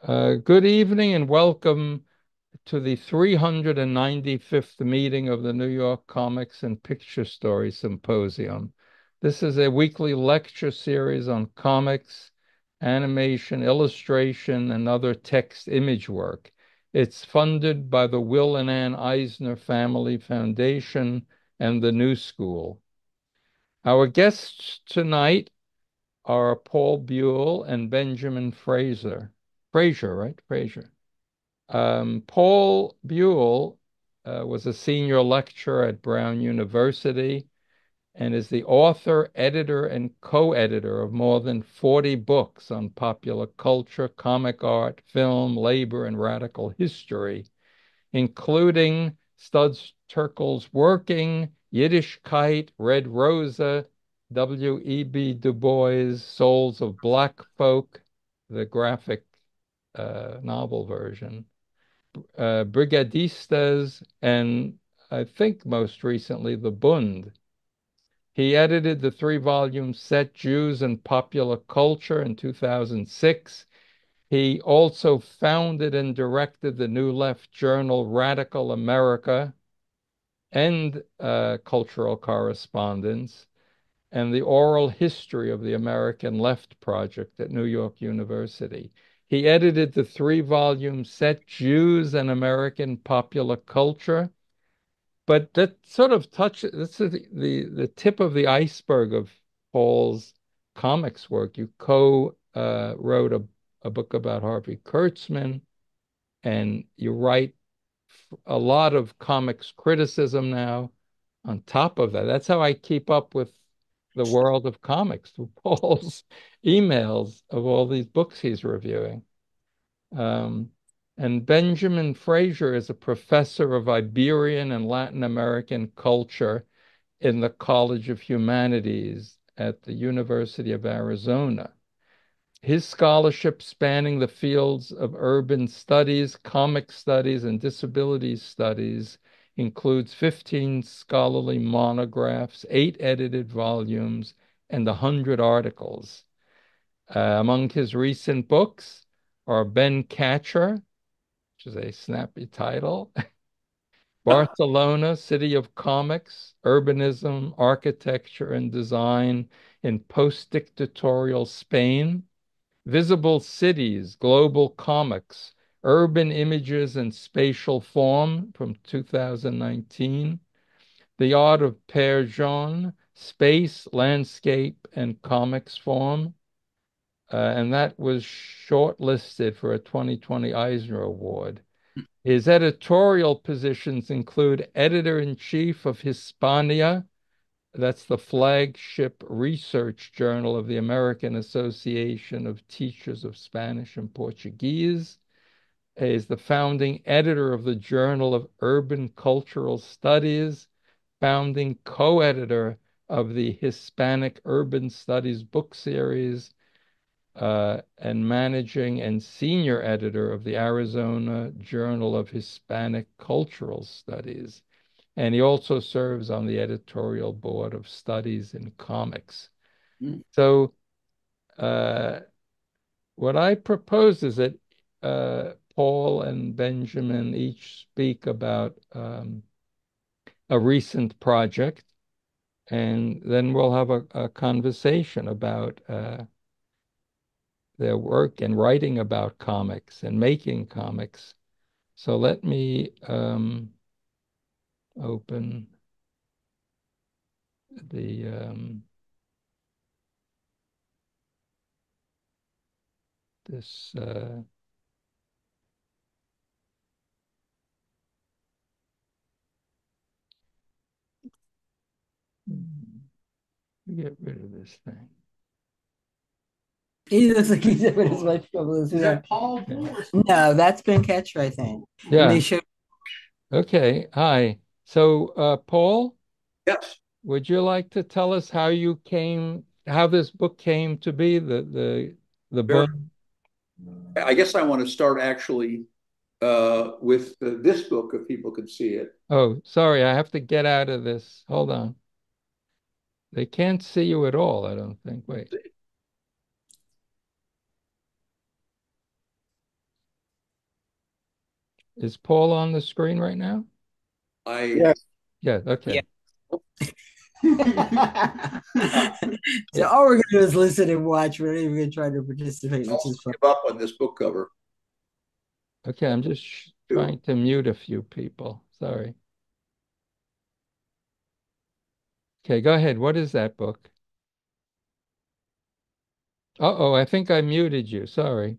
Good evening and welcome to the 395th meeting of the New York Comics and Picture-story Symposium. This is a weekly lecture series on comics, animation, illustration, and other text image work. It's funded by the Will and Ann Eisner Family Foundation and the New School. Our guests tonight are Paul Buhle and Benjamin Fraser. Fraser, right? Fraser. Paul Buhle was a senior lecturer at Brown University and is the author, editor, and co-editor of more than 40 books on popular culture, comic art, film, labor, and radical history, including Studs Terkel's Working, Yiddishkeit, Red Rosa, W.E.B. Du Bois' Souls of Black Folk, the graphic novel version, Brigadistas, and I think most recently the Bund. He edited the three-volume set Jews and Popular Culture in 2006. He also founded and directed the New Left journal Radical America and Cultural Correspondence and the Oral History of the American Left Project at New York University. He edited the three-volume set Jews and American Popular Culture, but that sort of touches, this is the tip of the iceberg of Paul's comics work. You co-wrote a book about Harvey Kurtzman, and you write a lot of comics criticism now on top of that. That's how I keep up with the world of comics through Paul's emails of all these books he's reviewing. Um, and Benjamin Fraser is a professor of Iberian and Latin American culture in the College of Humanities at the University of Arizona. His scholarship, spanning the fields of urban studies, comic studies, and disability studies, includes 15 scholarly monographs, 8 edited volumes, and 100 articles. Among his recent books are Ben Katchor, which is a snappy title, Barcelona, City of Comics, Urbanism, Architecture, and Design in Postdictatorial Spain, Visible Cities, Global Comics, Urban Images and Spatial Form from 2019, The Art of Pere Joan, Space, Landscape, and Comics Form, and that was shortlisted for a 2020 Eisner Award. His editorial positions include Editor-in-Chief of Hispania, that's the flagship research journal of the American Association of Teachers of Spanish and Portuguese. He is the founding editor of the Journal of Urban Cultural Studies, founding co-editor of the Hispanic Urban Studies book series, and managing and senior editor of the Arizona Journal of Hispanic Cultural Studies. And he also serves on the editorial board of Studies in Comics. So uh, what I propose is that Paul and Benjamin each speak about a recent project, and then we'll have a conversation about their work and writing about comics and making comics. So let me open the this get rid of this thing. He looks like he's having as much trouble as we are. Paul Okay. No, that's Ben Katchor, I think. And they Yeah. show. Okay. Hi. So, Paul, Yes, would you like to tell us how this book came to be, the very. book? I guess I want to start actually with this book, if people could see it. Oh, sorry, I have to get out of this. Hold on. They can't see you at all, I don't think. Wait. Is Paul on the screen right now? Yes. Yeah, okay. So all we're gonna do is listen and watch. We're not even gonna try to participate, which is fun. Give up on this book cover. Okay, I'm just trying to mute a few people. Sorry. Okay, go ahead. What is that book? Uh-oh, I think I muted you. Sorry.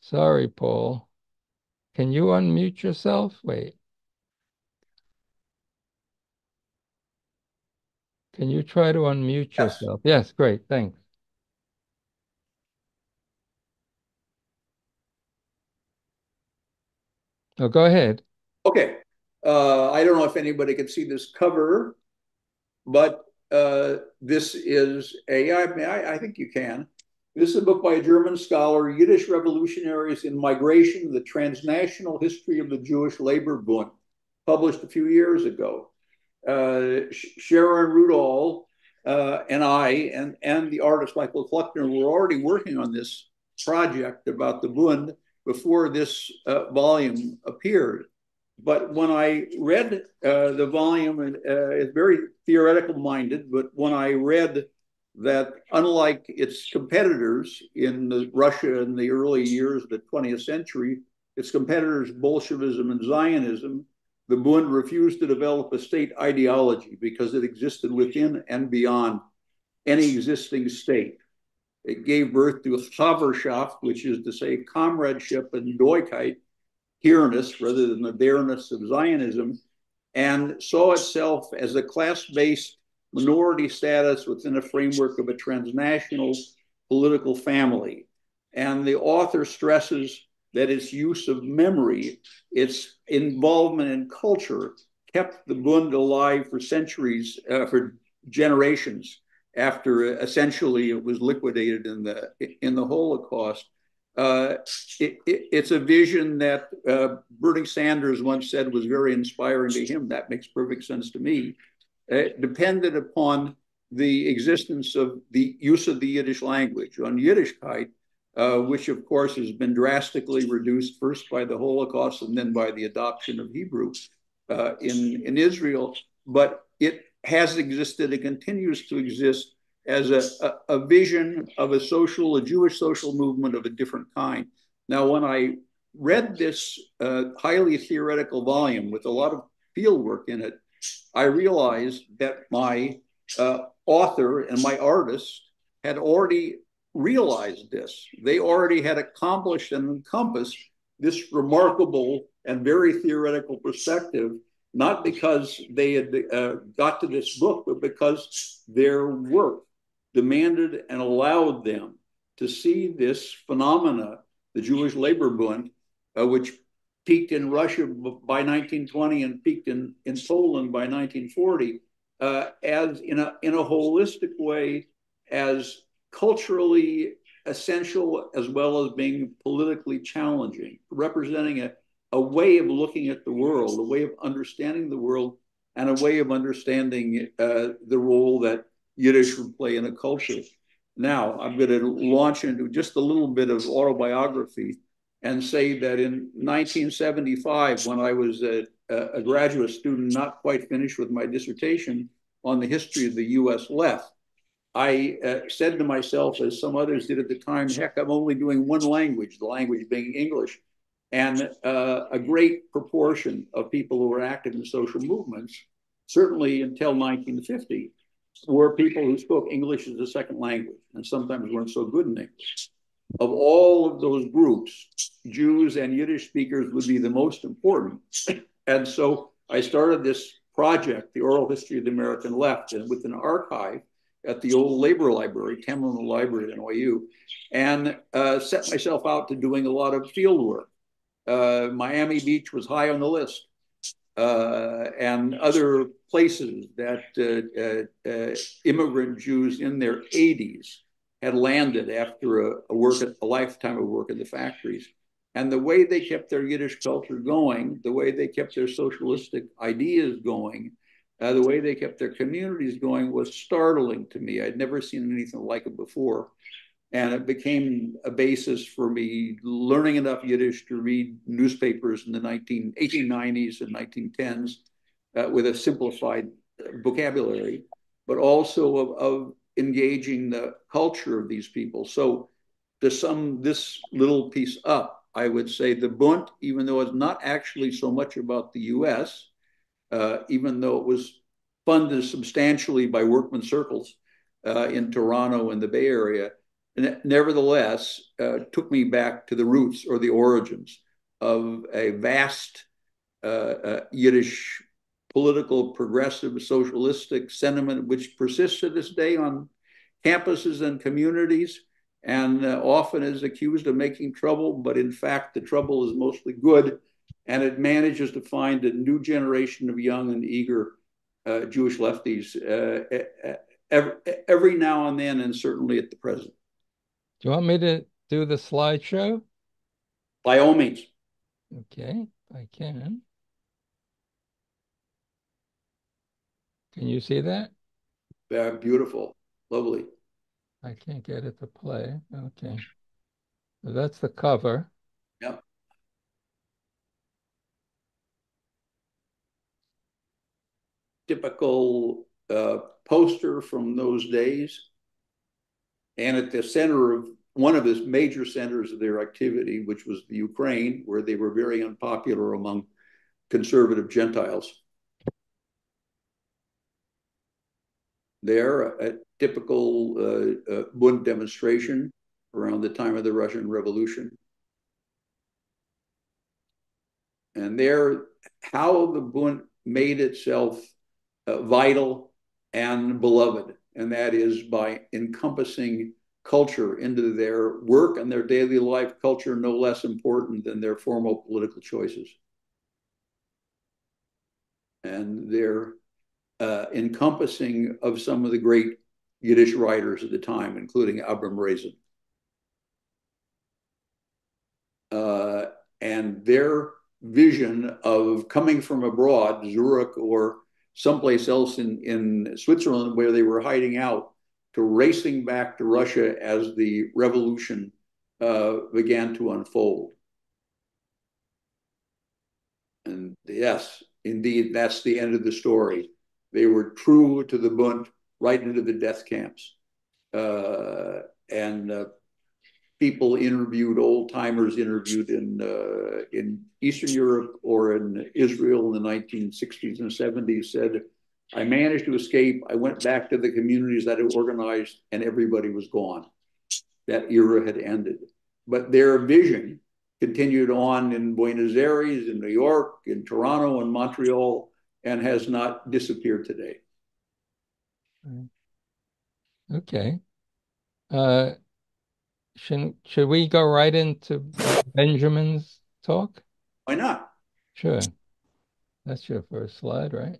Sorry, Paul. Can you unmute yourself? Wait. Can you try to unmute Yes. yourself? Yes, great. Thanks. Oh, go ahead. Okay. I don't know if anybody can see this cover, but this is I think you can. This is a book by a German scholar, Yiddish Revolutionaries in Migration, the Transnational History of the Jewish Labor Bund, published a few years ago. Sharon Rudall and I and the artist Michael Kleckner were already working on this project about the Bund before this volume appeared. But when I read the volume, and it's very theoretical minded, but when I read that unlike its competitors in Russia in the early years of the 20th century, its competitors, Bolshevism and Zionism, the Bund refused to develop a state ideology because it existed within and beyond any existing state. It gave birth to Haverschaft, which is to say comradeship and Doigkeit, here-ness rather than the there-ness of Zionism, and saw itself as a class-based minority status within a framework of a transnational political family. And the author stresses that its use of memory, its involvement in culture, kept the Bund alive for centuries, for generations after essentially it was liquidated in the Holocaust. It's a vision that Bernie Sanders once said was very inspiring to him. That makes perfect sense to me. It depended upon the existence of the use of the Yiddish language, on Yiddishkeit, which of course has been drastically reduced first by the Holocaust and then by the adoption of Hebrew in Israel. But it has existed, it continues to exist as a vision of a Jewish social movement of a different kind. Now, when I read this highly theoretical volume with a lot of field work in it, I realized that my author and my artist had already realized this. They already had accomplished and encompassed this remarkable and very theoretical perspective, not because they had got to this book, but because their work demanded and allowed them to see this phenomena, the Jewish labor Bund, which peaked in Russia by 1920 and peaked in Poland by 1940, as in a holistic way, as culturally essential as well as being politically challenging, representing a way of looking at the world, a way of understanding the world, and a way of understanding the role that Yiddish would play in a culture. Now, I'm going to launch into just a little bit of autobiography and say that in 1975, when I was a graduate student, not quite finished with my dissertation on the history of the US left, I said to myself, as some others did at the time, heck, I'm only doing one language, the language being English. And a great proportion of people who were active in social movements, certainly until 1950, were people who spoke English as a second language and sometimes weren't so good in English. Of all of those groups, Jews and Yiddish speakers would be the most important. And so I started this project, The Oral History of the American Left, and with an archive at the old labor library, Tamlin Library at NYU, and set myself out to doing a lot of field work. Miami Beach was high on the list, and other places that immigrant Jews in their 80s had landed after a lifetime of work in the factories. And the way they kept their Yiddish culture going, the way they kept their socialistic ideas going, the way they kept their communities going was startling to me. I'd never seen anything like it before. And it became a basis for me learning enough Yiddish to read newspapers in the 1890s and 1910s with a simplified vocabulary, but also of engaging the culture of these people. So to sum this little piece up, I would say the Bund, even though it's not actually so much about the US, even though it was funded substantially by workman circles in Toronto and the Bay Area, nevertheless took me back to the roots or the origins of a vast Yiddish political, progressive, socialistic sentiment, which persists to this day on campuses and communities, and often is accused of making trouble, but in fact, the trouble is mostly good, and it manages to find a new generation of young and eager Jewish lefties every now and then, and certainly at the present. Do you want me to do the slideshow? By all means. Okay, I can. Can you see that? Beautiful, lovely. I can't get it to play. Okay. So that's the cover. Yep. Typical poster from those days. And at the center of one of the major centers of their activity, which was the Ukraine, where they were very unpopular among conservative Gentiles. There, a typical Bund demonstration around the time of the Russian Revolution. And there, how the Bund made itself vital and beloved, and that is by encompassing culture into their work and their daily life, culture no less important than their formal political choices. And their encompassing of some of the great Yiddish writers at the time, including Abram Reisen. And their vision of coming from abroad, Zurich or someplace else in Switzerland where they were hiding out, to racing back to Russia as the revolution began to unfold. And yes, indeed, that's the end of the story. They were true to the Bund right into the death camps. And people interviewed, old timers interviewed in Eastern Europe or in Israel in the 1960s and 70s said, I managed to escape. I went back to the communities that had organized and everybody was gone. That era had ended. But their vision continued on in Buenos Aires, in New York, in Toronto, and Montreal, and has not disappeared today. Okay. Should we go right into Benjamin's talk? Why not? Sure. That's your first slide, right?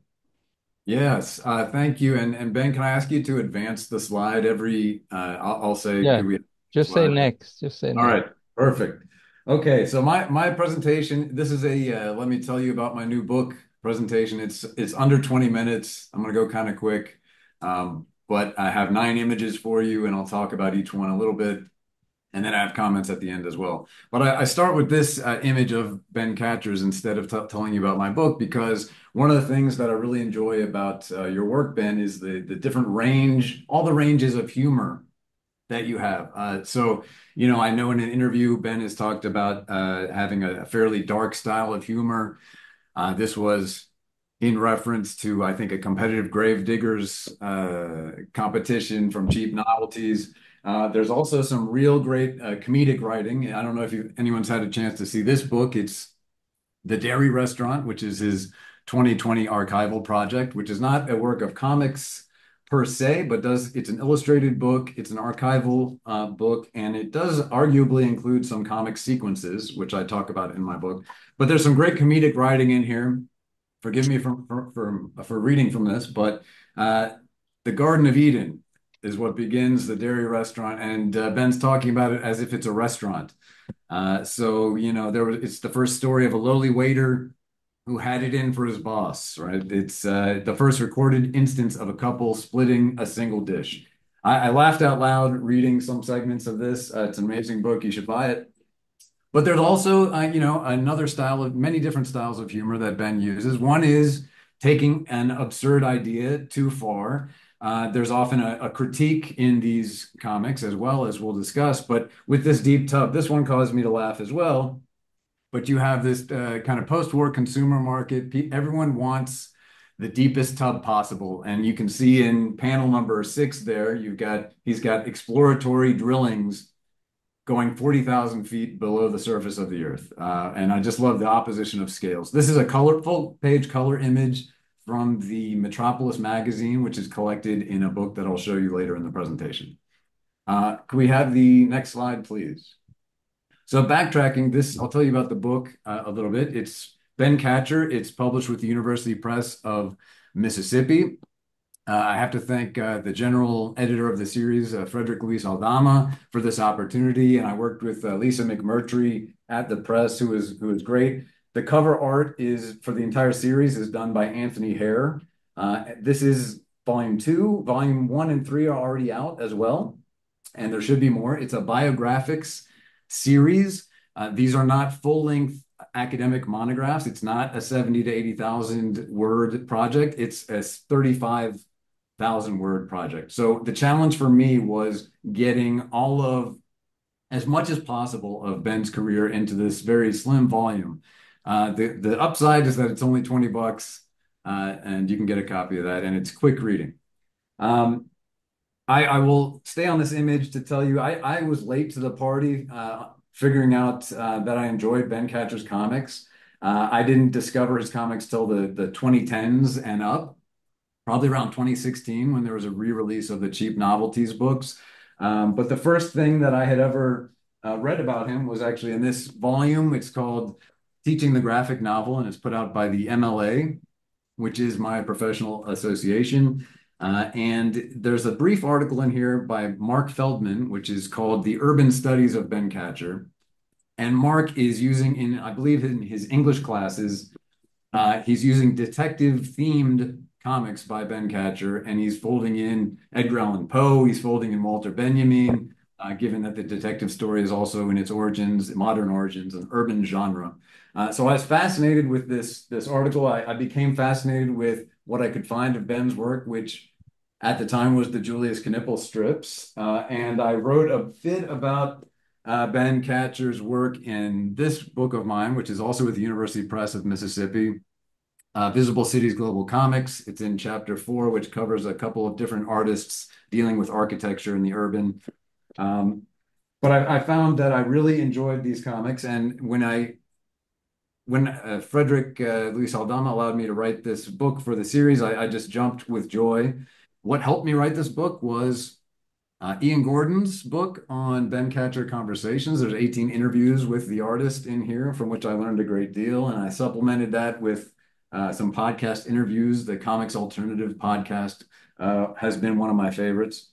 Yes, thank you. And Ben, can I ask you to advance the slide every, I'll say, Yeah, do we just say slide? next. Just say All next. right, perfect. Okay, so my presentation, this is a, let me tell you about my new book presentation. It's under 20 minutes. I'm gonna go kind of quick, but I have 9 images for you and I'll talk about each one a little bit. And then I have comments at the end as well. But I start with this image of Ben Katchor's instead of telling you about my book, because one of the things that I really enjoy about your work, Ben, is the different range, all the ranges of humor that you have. So, you know, I know in an interview, Ben has talked about having a fairly dark style of humor. This was in reference to, I think, a competitive Gravediggers competition from Cheap Novelties. There's also some real great comedic writing. I don't know if anyone's had a chance to see this book. It's The Dairy Restaurant, which is his 2020 archival project, which is not a work of comics per se, but it's an illustrated book. It's an archival book, and it does arguably include some comic sequences, which I talk about in my book. But there's some great comedic writing in here. Forgive me for reading from this, but the Garden of Eden is what begins the dairy restaurant, and Ben's talking about it as if it's a restaurant. So, you know, it's the first story of a lowly waiter who had it in for his boss, right? It's the first recorded instance of a couple splitting a single dish. I laughed out loud reading some segments of this. It's an amazing book. You should buy it. But there's also, another style of many different styles of humor that Ben uses. One is taking an absurd idea too far. There's often a critique in these comics as well, as we'll discuss. But with this deep tub, this one caused me to laugh as well. But you have this kind of post-war consumer market. Everyone wants the deepest tub possible. And you can see in panel number 6 there, he's got exploratory drillings going 40,000 feet below the surface of the earth. And I just love the opposition of scales. This is a full page color image from the Metropolis magazine, which is collected in a book that I'll show you later in the presentation. Can we have the next slide, please? So backtracking this, I'll tell you about the book a little bit. It's Ben Katchor. It's published with the University Press of Mississippi. I have to thank the general editor of the series, Frederick Luis Aldama, for this opportunity. And I worked with Lisa McMurtry at the press, who was great. The cover art is for the entire series is done by Anthony Hare. This is volume 2. Volume 1 and 3 are already out as well. And there should be more. It's a biographics series. These are not full-length academic monographs. It's not a 70 to 80,000 word project. It's a 35,000 word project. So the challenge for me was getting all of as much as possible of Ben's career into this very slim volume. The upside is that it's only $20, and you can get a copy of that, and it's quick reading. I will stay on this image to tell you I was late to the party, figuring out that I enjoyed Ben Katchor's comics. I didn't discover his comics till the 2010s and up, probably around 2016 when there was a re-release of the cheap novelties books. But the first thing that I had ever read about him was actually in this volume. It's called Teaching the Graphic Novel, and it's put out by the MLA, which is my professional association. And there's a brief article in here by Mark Feldman, which is called The Urban Studies of Ben Katchor. And Mark is using, I believe in his English classes, he's using detective-themed comics by Ben Katchor, and he's folding in Edgar Allan Poe, he's folding in Walter Benjamin, given that the detective story is also in its origins, modern origins, an urban genre. So I was fascinated with this article. I became fascinated with what I could find of Ben's work, which at the time was the Julius Knipple strips. And I wrote a bit about Ben Katchor's work in this book of mine, which is also with the University Press of Mississippi, Visible Cities Global Comics. It's in chapter 4, which covers a couple of different artists dealing with architecture in the urban. But I found that I really enjoyed these comics. And when Frederick Luis Aldama allowed me to write this book for the series, I just jumped with joy. What helped me write this book was Ian Gordon's book on Ben Katchor Conversations. There's 18 interviews with the artist in here, from which I learned a great deal. And I supplemented that with some podcast interviews. The Comics Alternative podcast has been one of my favorites.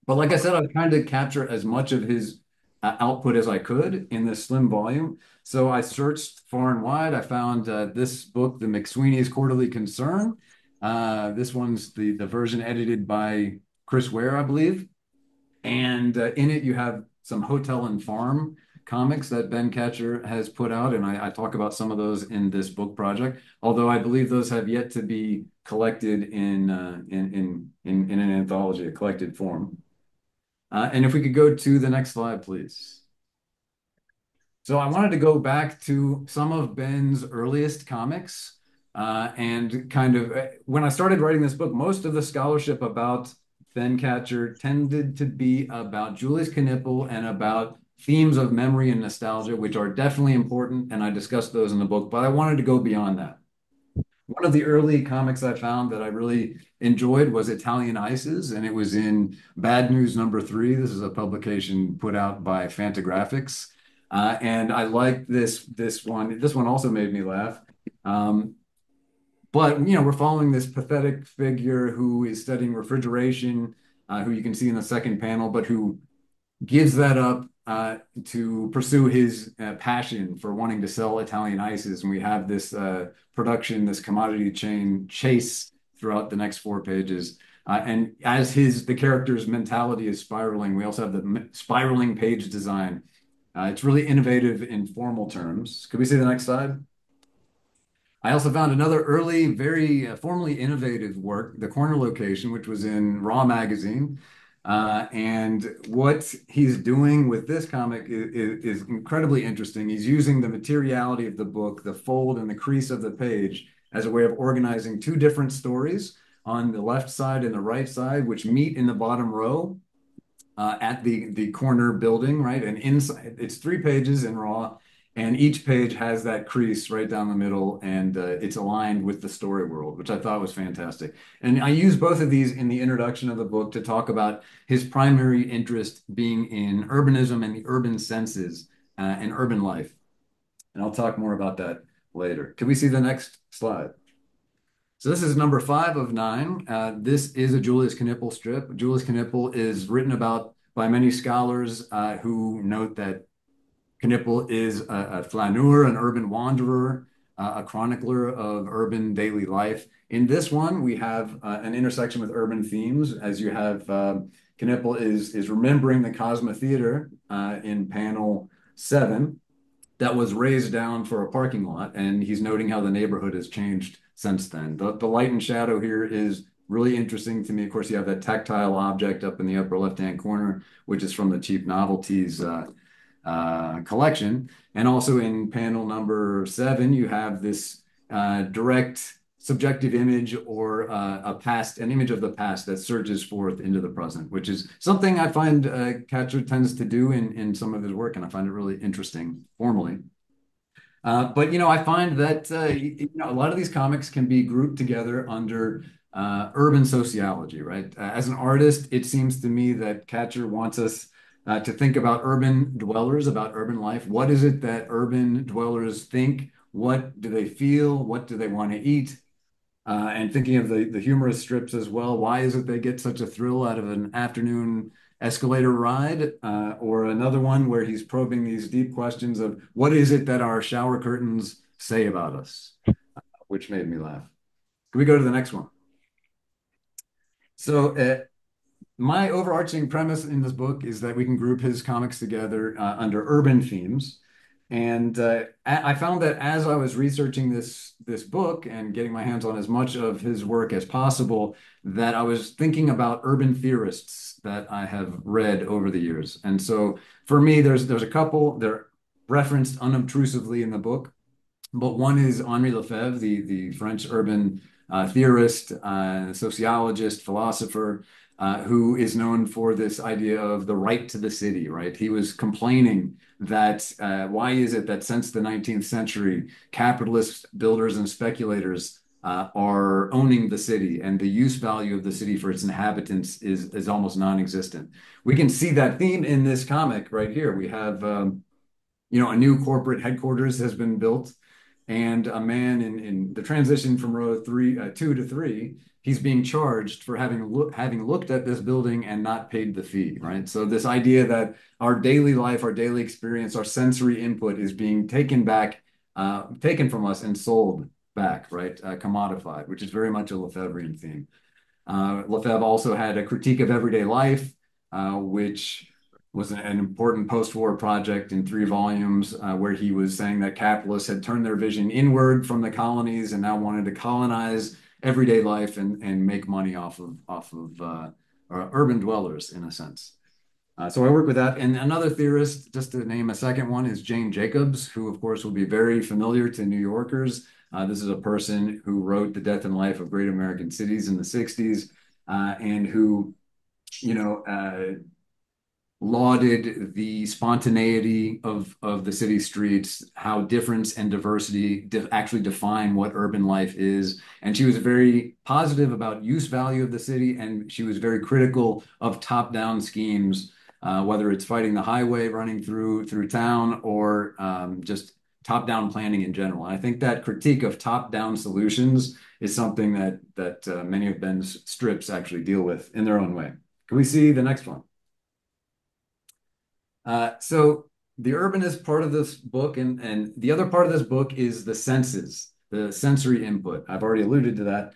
But like I said, I was trying to capture as much of his output as I could in this slim volume. So I searched far and wide. I found this book, The McSweeney's Quarterly Concern. This one's the version edited by Chris Ware, I believe. And in it, you have some Hotel and Farm comics that Ben Katchor has put out. And I talk about some of those in this book project, although I believe those have yet to be collected in an anthology, a collected form. And if we could go to the next slide, please. So I wanted to go back to some of Ben's earliest comics and kind of, when I started writing this book, most of the scholarship about Ben Katchor tended to be about Julius Knipple and about themes of memory and nostalgia, which are definitely important, and I discussed those in the book, but I wanted to go beyond that. One of the early comics I found that I really enjoyed was Italian Ices, and it was in Bad News number 3. This is a publication put out by Fantagraphics. And I liked this one. This one also made me laugh. But, we're following this pathetic figure who is studying refrigeration, who you can see in the second panel, but who gives that up to pursue his passion for wanting to sell Italian ices. And we have this production, this commodity chain chase throughout the next 4 pages. And as the character's mentality is spiraling, we also have the spiraling page design. It's really innovative in formal terms. Could we see the next slide? I also found another early, very formally innovative work, The Corner Location, which was in Raw magazine. And what he's doing with this comic is incredibly interesting. He's using the materiality of the book, the fold and the crease of the page, as a way of organizing two different stories on the left side and the right side, which meet in the bottom row at the corner building, right? And inside, it's 3 pages in Raw, and each page has that crease right down the middle, and it's aligned with the story world, which I thought was fantastic. And I use both of these in the introduction of the book to talk about his primary interest being in urbanism and the urban senses and urban life. And I'll talk more about that later. Can we see the next slide? So this is number 5 of 9. This is a Julius Knipl strip. Julius Knipl is written about by many scholars who note that Knipl is a flaneur, an urban wanderer, a chronicler of urban daily life. In this one, we have an intersection with urban themes, as you have Knipl is remembering the Cosma Theater in panel 7 that was raised down for a parking lot, and he's noting how the neighborhood has changed since then. The light and shadow here is really interesting to me. Of course, you have that tactile object up in the upper left-hand corner, which is from the Cheap Novelties collection. And also in panel number 7, you have this direct subjective image or an image of the past that surges forth into the present, which is something I find Katchor tends to do in some of his work, and I find it really interesting formally. But I find that a lot of these comics can be grouped together under urban sociology, right? As an artist, it seems to me that Katchor wants us to think about urban dwellers, about urban life. What is it that urban dwellers think? What do they feel? What do they want to eat? And thinking of the humorous strips as well, why is it they get such a thrill out of an afternoon escalator ride? Or another one where he's probing these deep questions of what is it that our shower curtains say about us, which made me laugh. Can we go to the next one? So my overarching premise in this book is that we can group his comics together under urban themes. And I found that as I was researching this book and getting my hands on as much of his work as possible, that I was thinking about urban theorists that I have read over the years. And so for me, there's a couple, they're referenced unobtrusively in the book, but one is Henri Lefebvre, the French urban theorist, sociologist, philosopher, who is known for this idea of the right to the city, right? He was complaining that why is it that since the 19th century, capitalists, builders, and speculators are owning the city, and the use value of the city for its inhabitants is almost non-existent. We can see that theme in this comic right here. We have a new corporate headquarters has been built, and a man in the transition from row 2 to 3, he's being charged for having looked at this building and not paid the fee, right? So this idea that our daily life, our daily experience, our sensory input is being taken from us and sold back, right? Commodified, which is very much a Lefebvrean theme. Lefebvre also had a critique of everyday life, which was an important post-war project in 3 volumes, where he was saying that capitalists had turned their vision inward from the colonies and now wanted to colonize everyday life and make money off of urban dwellers, in a sense. So I work with that. And another theorist, just to name a second one, is Jane Jacobs, who of course will be very familiar to New Yorkers. This is a person who wrote The Death and Life of Great American Cities in the 60s, and who, lauded the spontaneity of the city streets, how difference and diversity actually define what urban life is. And she was very positive about use value of the city, and she was very critical of top-down schemes, whether it's fighting the highway running through town or just top-down planning in general. And I think that critique of top-down solutions is something that many of Ben's strips actually deal with in their own way. Can we see the next one? So the urbanist part of this book and the other part of this book is the senses, the sensory input. I've already alluded to that.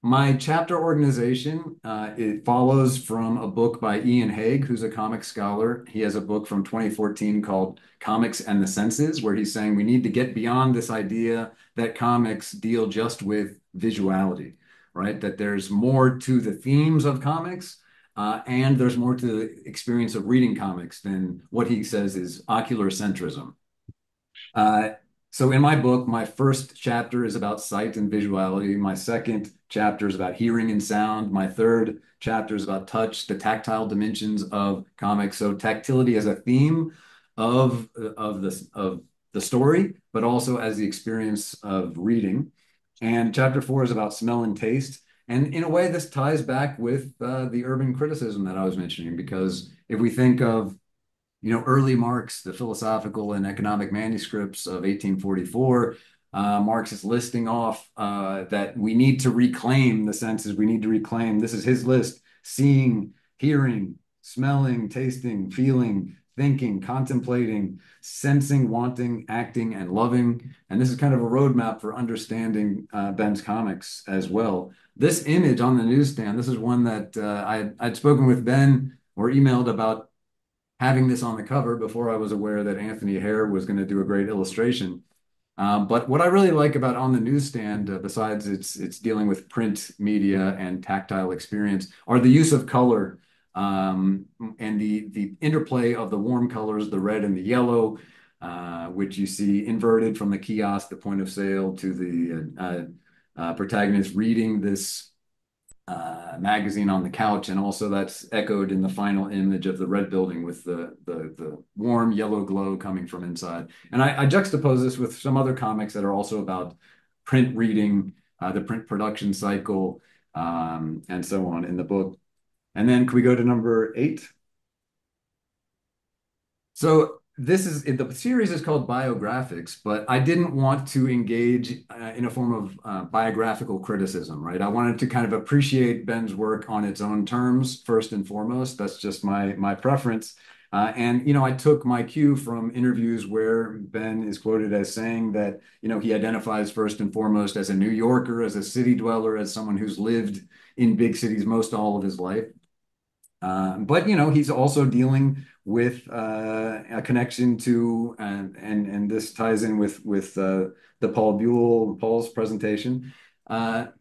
my chapter organization, it follows from a book by Ian Hague, who's a comics scholar. He has a book from 2014 called Comics and the Senses, where he's saying we need to get beyond this idea that comics deal just with visuality, right? That there's more to the themes of comics, and there's more to the experience of reading comics than what he says is ocular centrism. Uh, so in my book, my first chapter is about sight and visuality. My second chapter is about hearing and sound. My third chapter is about touch, the tactile dimensions of comics. So tactility as a theme of the story, but also as the experience of reading. And chapter 4 is about smell and taste. And in a way, this ties back with the urban criticism that I was mentioning, because if we think of early Marx, the philosophical and economic manuscripts of 1844, Marx is listing off that we need to reclaim the senses. We need to reclaim, this is his list: seeing, hearing, smelling, tasting, feeling, thinking, contemplating, sensing, wanting, acting, and loving. And this is kind of a roadmap for understanding Ben's comics as well. This image on the newsstand, this is one that I'd spoken with Ben or emailed about having this on the cover before I was aware that Anthony Hare was going to do a great illustration. But what I really like about On the Newsstand, besides it's dealing with print media and tactile experience, are the use of color, and the interplay of the warm colors, the red and the yellow, which you see inverted from the kiosk, the point of sale, to the protagonist reading this magazine on the couch, and also that's echoed in the final image of the red building with the warm yellow glow coming from inside. And I juxtapose this with some other comics that are also about print reading, the print production cycle, and so on in the book. And then can we go to number 8? So the series is called Biographics, but I didn't want to engage in a form of biographical criticism, right? I wanted to kind of appreciate Ben's work on its own terms, first and foremost. That's just my preference. And I took my cue from interviews where Ben is quoted as saying that, he identifies first and foremost as a New Yorker, as a city dweller, as someone who's lived in big cities most all of his life. But he's also dealing with a connection to, and this ties in with the Paul's presentation,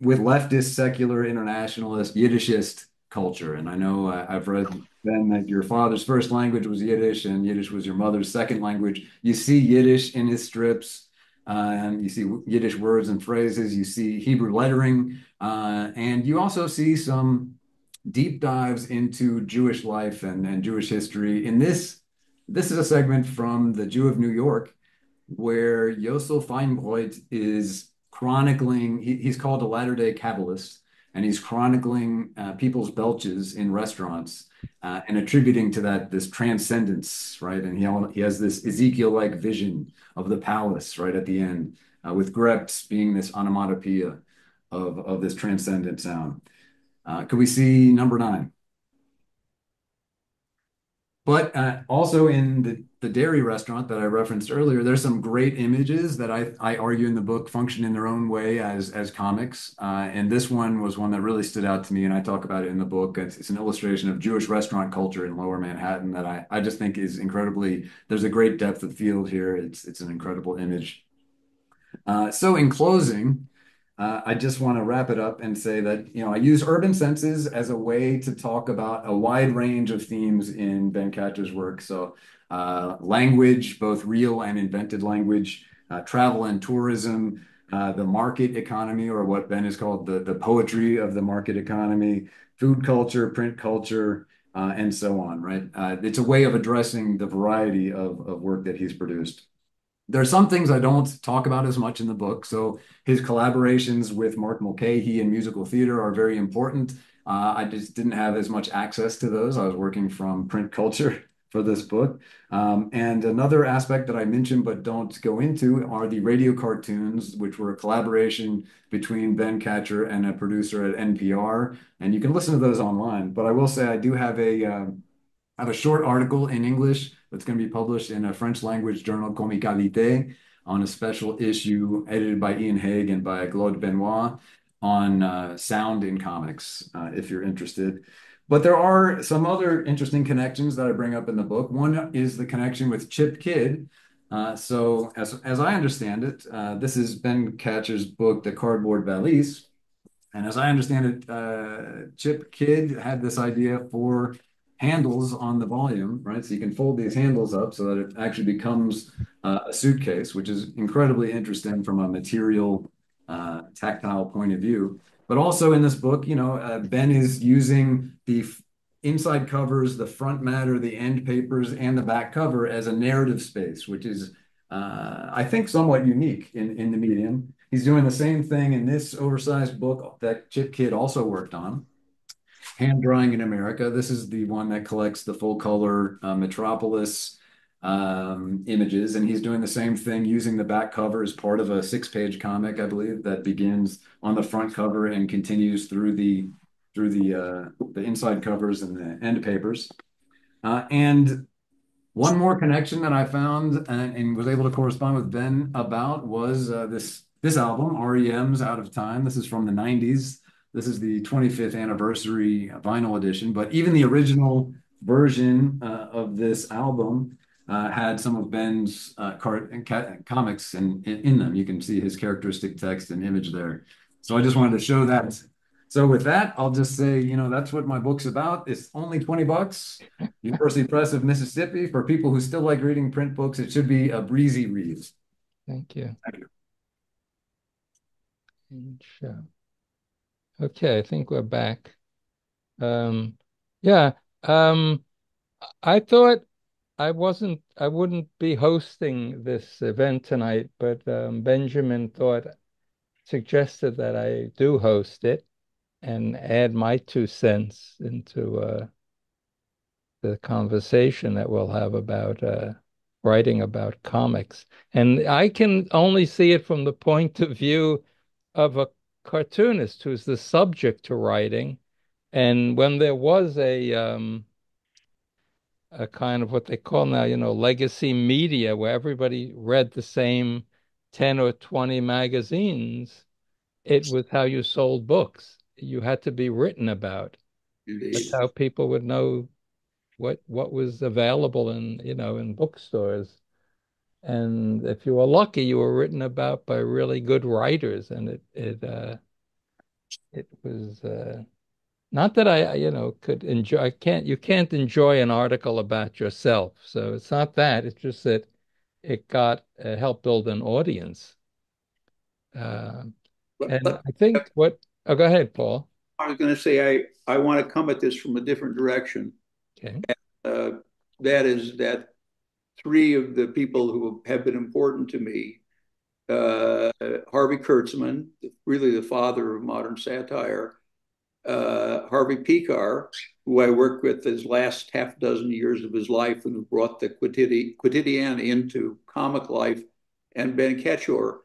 with leftist, secular, internationalist, Yiddishist culture. And I know I've read, Ben, that your father's first language was Yiddish, and Yiddish was your mother's second language. You see Yiddish in his strips. You see Yiddish words and phrases. You see Hebrew lettering, and you also see some deep dives into Jewish life and Jewish history. In this is a segment from The Jew of New York, where Yosef Feinbrot is chronicling, he's called a Latter-day Kabbalist, and he's chronicling people's belches in restaurants, and attributing to that this transcendence, right? And he has this Ezekiel-like vision of the palace right at the end, with Greps being this onomatopoeia of this transcendent sound. Could we see number 9? But also in the dairy restaurant that I referenced earlier, there's some great images that I argue in the book function in their own way as comics. And this one was one that really stood out to me, and I talk about it in the book. It's an illustration of Jewish restaurant culture in Lower Manhattan that I just think is incredibly, there's a great depth of field here. It's an incredible image. So in closing, I just want to wrap it up and say that, I use urban senses as a way to talk about a wide range of themes in Ben Katchor's work. So language, both real and invented language, travel and tourism, the market economy, or what Ben has called the poetry of the market economy, food culture, print culture, and so on, right? It's a way of addressing the variety of work that he's produced. There are some things I don't talk about as much in the book. So his collaborations with Mark Mulcahy in musical theater are very important. I just didn't have as much access to those. I was working from print culture for this book. And another aspect that I mentioned but don't go into are the radio cartoons, which were a collaboration between Ben Katchor and a producer at NPR. And you can listen to those online. But I will say I do have I have a short article in English that's going to be published in a French language journal, Comicalité, on a special issue edited by Ian Hague and by Claude Benoit on sound in comics, if you're interested. But there are some other interesting connections that I bring up in the book. One is the connection with Chip Kidd. So as I understand it, this is Ben Katchor's book, The Cardboard Valise. And as I understand it, Chip Kidd had this idea for handles on the volume, right? So you can fold these handles up so that it actually becomes a suitcase, which is incredibly interesting from a material, tactile point of view. But also in this book, Ben is using the inside covers, the front matter, the end papers, and the back cover as a narrative space, which is, I think, somewhat unique in the medium. He's doing the same thing in this oversized book that Chip Kidd also worked on, Hand Drawing in America. This is the one that collects the full color Metropolis images, and he's doing the same thing using the back cover as part of a 6-page comic, I believe, that begins on the front cover and continues through the inside covers and the end papers. And one more connection that I found and was able to correspond with Ben about was this album, REM's Out of Time. This is from the 90s. This is the 25th anniversary vinyl edition, but even the original version of this album had some of Ben's comics in them. You can see his characteristic text and image there. So I just wanted to show that. So with that, I'll just say, that's what my book's about. It's only $20. University Press of Mississippi. For people who still like reading print books, it should be a breezy read. Thank you. Thank you. Okay, I think we're back. Yeah, I thought I wouldn't be hosting this event tonight, but Benjamin suggested that I do host it and add my 2 cents into the conversation that we'll have about writing about comics. And I can only see it from the point of view of a cartoonist who's the subject to writing. And when there was a kind of what they call now, legacy media, where everybody read the same 10 or 20 magazines, it was how you sold books. You had to be written about. Indeed. That's how people would know what was available in bookstores. And if you were lucky, you were written about by really good writers, and it was not that I could enjoy. You can't enjoy an article about yourself. So it's not that. It's just that it helped build an audience. And I think oh, go ahead, Paul. I was going to say I want to come at this from a different direction. Okay. That is that 3 of the people who have been important to me, Harvey Kurtzman, really the father of modern satire, Harvey Pekar, who I worked with his last half dozen years of his life and who brought the quotidian into comic life, and Ben Katchor.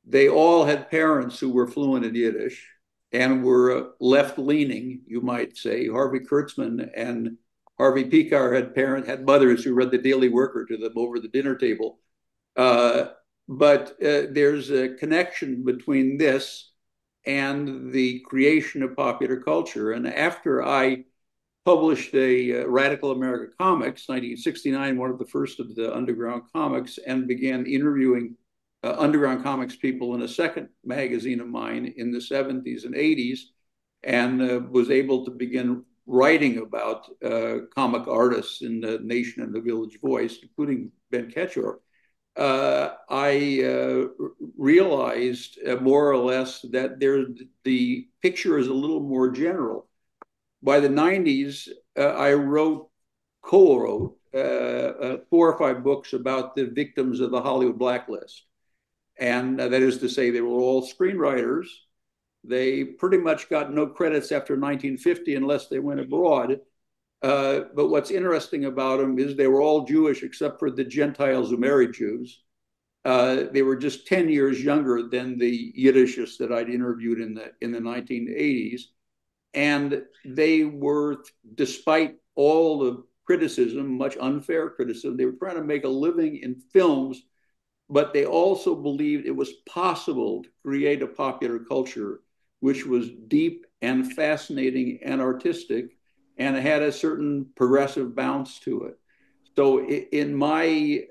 They all had parents who were fluent in Yiddish and were left-leaning, you might say. Harvey Kurtzman and Harvey Pekar had mothers who read the Daily Worker to them over the dinner table. But there's a connection between this and the creation of popular culture. And after I published a Radical American Comics, 1969, one of the first of the underground comics, and began interviewing underground comics people in a second magazine of mine in the 70s and 80s, and was able to begin writing about comic artists in the Nation and the Village Voice, including Ben Katchor. I realized more or less that the picture is a little more general. By the 90s, I co-wrote 4 or 5 books about the victims of the Hollywood blacklist. And that is to say, they were all screenwriters. They pretty much got no credits after 1950 unless they went abroad. But what's interesting about them is they were all Jewish except for the Gentiles who married Jews. They were just 10 years younger than the Yiddishists that I'd interviewed in the 1980s. And they were, despite all the criticism, much unfair criticism, they were trying to make a living in films, but they also believed it was possible to create a popular culture which was deep and fascinating and artistic, and it had a certain progressive bounce to it. So in my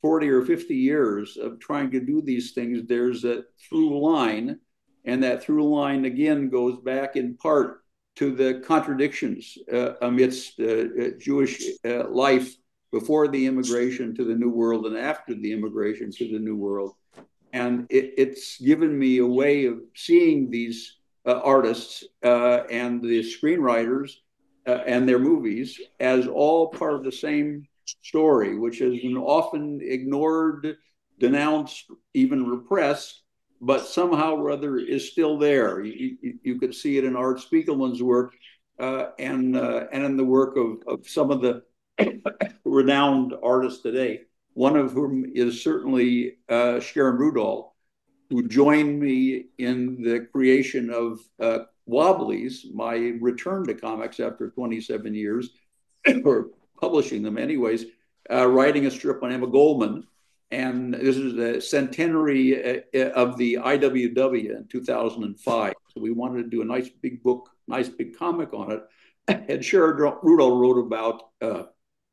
40 or 50 years of trying to do these things, there's a through line, and that through line again goes back in part to the contradictions amidst Jewish life before the immigration to the New World and after the immigration to the New World. And it's given me a way of seeing these artists and the screenwriters and their movies as all part of the same story, which has been often ignored, denounced, even repressed, but somehow or other is still there. You could see it in Art Spiegelman's work and in the work of some of the renowned artists today, one of whom is certainly Sharon Rudolph, who joined me in the creation of Wobblies, my return to comics after 27 years, or publishing them anyways, writing a strip on Emma Goldman. And this is the centenary of the IWW in 2005. So we wanted to do a nice big book, nice big comic on it. And Sharon Rudolph wrote about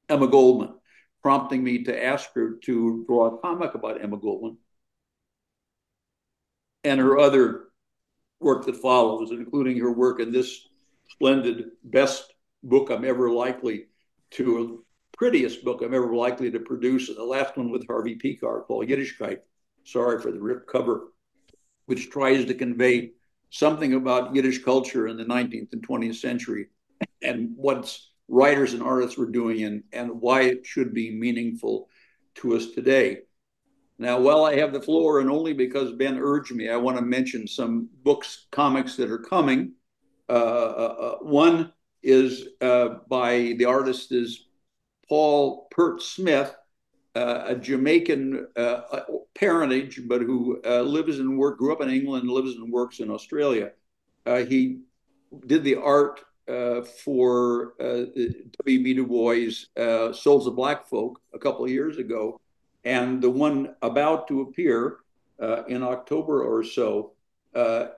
Emma Goldman, prompting me to ask her to draw a comic about Emma Goldman and her other work that follows, including her work in this splendid best book I'm ever likely to, prettiest book I'm ever likely to produce, and the last one with Harvey Pekar called Yiddishkeit, sorry for the rip cover, which tries to convey something about Yiddish culture in the 19th and 20th century and what writers and artists were doing and why it should be meaningful to us today. Now, while I have the floor, and only because Ben urged me, I want to mention some books, comics that are coming. One is by the artist is Paul Pert Smith, a Jamaican parentage, but who lives and grew up in England, lives and works in Australia. He did the art for W.B. Du Bois' Souls of Black Folk a couple of years ago. And the one about to appear in October or so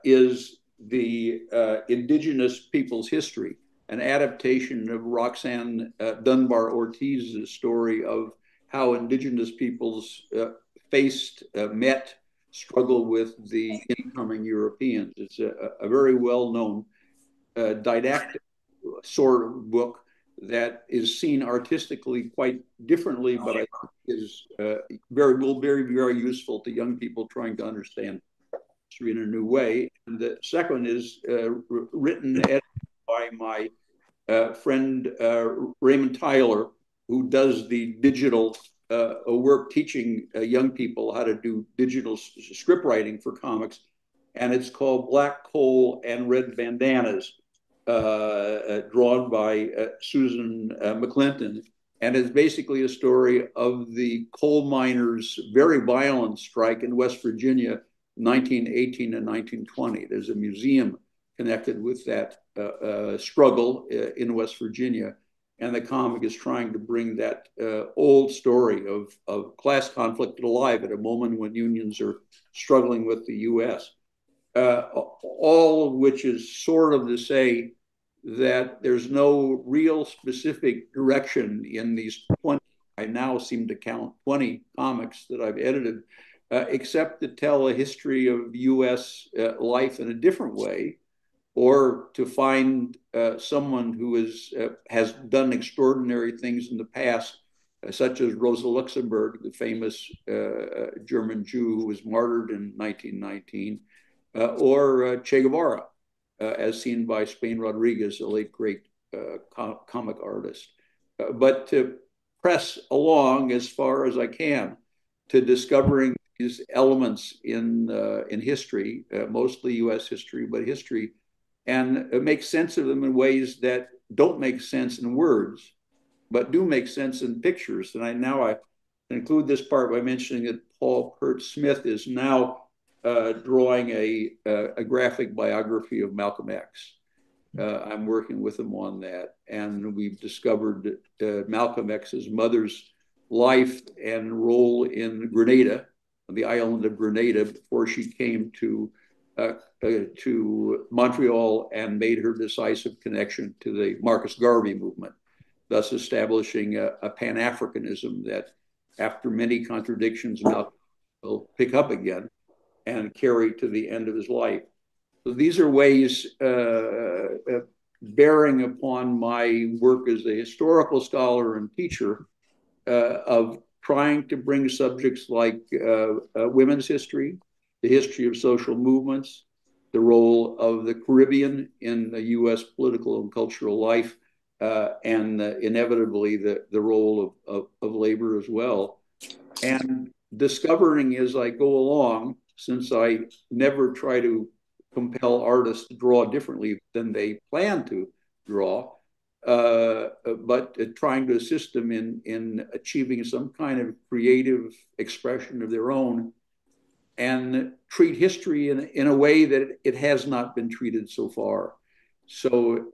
is the Indigenous People's History, an adaptation of Roxanne Dunbar Ortiz's story of how Indigenous peoples faced, met, struggled with the incoming Europeans. It's a very well-known didactic sort of book that is seen artistically quite differently, but I think is very useful to young people trying to understand history in a new way. And the second is written by my friend Raymond Tyler, who does the digital work teaching young people how to do digital script writing for comics. And it's called Black Coal and Red Bandanas, drawn by Susan McClinton. And it's basically a story of the coal miners' very violent strike in West Virginia, 1918 and 1920. There's a museum connected with that struggle in West Virginia. And the comic is trying to bring that old story of class conflict alive at a moment when unions are struggling with the US. All of which is sort of to say that there's no real specific direction in these 20, I now seem to count 20 comics that I've edited, except to tell a history of US life in a different way, or to find someone who has done extraordinary things in the past, such as Rosa Luxemburg, the famous German Jew who was martyred in 1919, or Che Guevara, as seen by Spain Rodriguez, a late great comic artist. But to press along as far as I can to discovering these elements in history, mostly U.S. history, but history, and make sense of them in ways that don't make sense in words, but do make sense in pictures. And I include this part by mentioning that Paul Pert Smith is now drawing a graphic biography of Malcolm X. I'm working with him on that. And we've discovered Malcolm X's mother's life and role in Grenada, on the island of Grenada, before she came to to Montreal and made her decisive connection to the Marcus Garvey movement, thus establishing a Pan-Africanism that, after many contradictions, Malcolm will pick up again and carry to the end of his life. So these are ways bearing upon my work as a historical scholar and teacher of trying to bring subjects like women's history, the history of social movements, the role of the Caribbean in the U.S. political and cultural life, and inevitably the role of labor as well. And discovering as I go along, since I never try to compel artists to draw differently than they plan to draw, but trying to assist them in achieving some kind of creative expression of their own, and treat history in a way that it has not been treated so far. So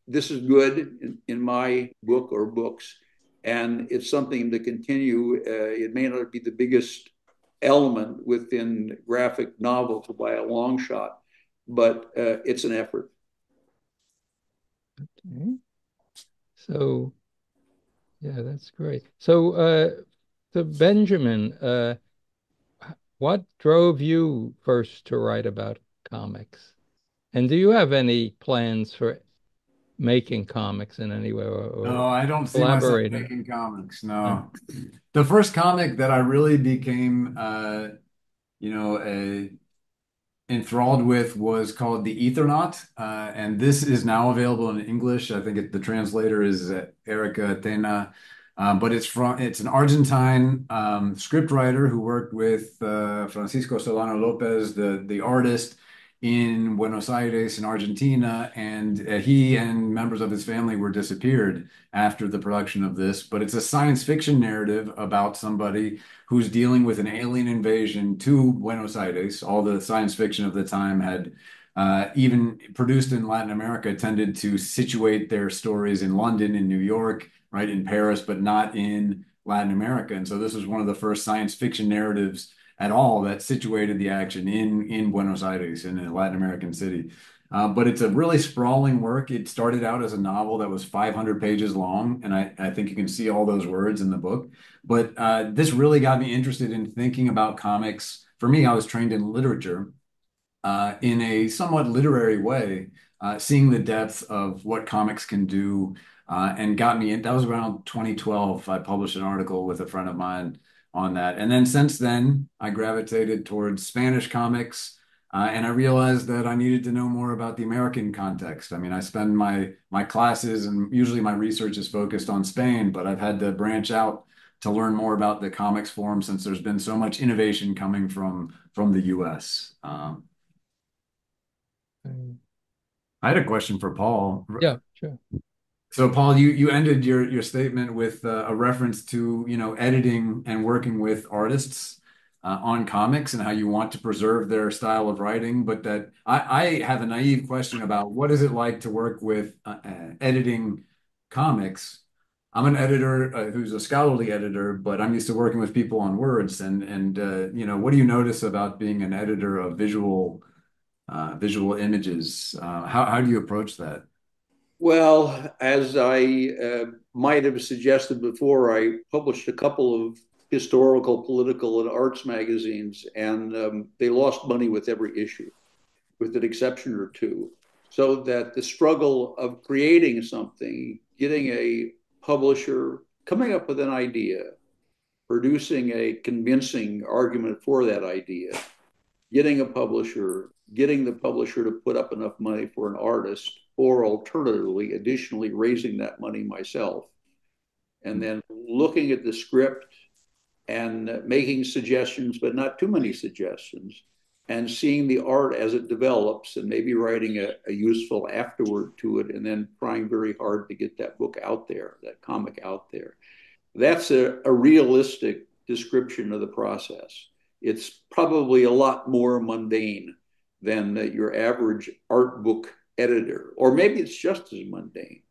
this is good in my book or books, and it's something to continue. It may not be the biggest element within graphic novels by a long shot, but it's an effort. Okay. So, yeah, that's great. So, Benjamin, what drove you first to write about comics? And do you have any plans for making comics in any way or No, I don't see myself collaborating? making comics. No. The first comic that I really became, enthralled with was called The Ethernaut, and this is now available in English. I think the translator is Erica Atena, but it's an Argentine scriptwriter who worked with Francisco Solano Lopez, the artist in Buenos Aires in Argentina, and he and members of his family were disappeared after the production of this. But it's a science fiction narrative about somebody who's dealing with an alien invasion to Buenos Aires. All the science fiction of the time had, even produced in Latin America, tended to situate their stories in London, in New York, right, in Paris, but not in Latin America. And so this was one of the first science fiction narratives at all that situated the action in Buenos Aires, in a Latin American city. But it's a really sprawling work. It started out as a novel that was 500 pages long, and I think you can see all those words in the book. But this really got me interested in thinking about comics. For me, I was trained in literature in a somewhat literary way, seeing the depth of what comics can do, and got me in. That was around 2012. I published an article with a friend of mine on that. And then since then, I gravitated towards Spanish comics, and I realized that I needed to know more about the American context. I mean, I spend my classes, and usually my research is focused on Spain, but I've had to branch out to learn more about the comics form since there's been so much innovation coming from the US. I had a question for Paul. Yeah, sure. So, Paul, you ended your statement with a reference to, editing and working with artists on comics and how you want to preserve their style of writing. But that I have a naive question about what is it like to work with editing comics. I'm an editor who's a scholarly editor, but I'm used to working with people on words. And what do you notice about being an editor of visual images? How do you approach that? Well, as I might have suggested before, I published a couple of historical, political, and arts magazines, and they lost money with every issue, with an exception or two. So that the struggle of creating something, getting a publisher, coming up with an idea, producing a convincing argument for that idea, getting a publisher, getting the publisher to put up enough money for an artist, or alternatively, additionally raising that money myself, and then looking at the script and making suggestions, but not too many suggestions, and seeing the art as it develops, and maybe writing a useful afterword to it, and then trying very hard to get that book out there, that comic out there. That's a realistic description of the process. It's probably a lot more mundane than your average art book editor, or maybe it's just as mundane,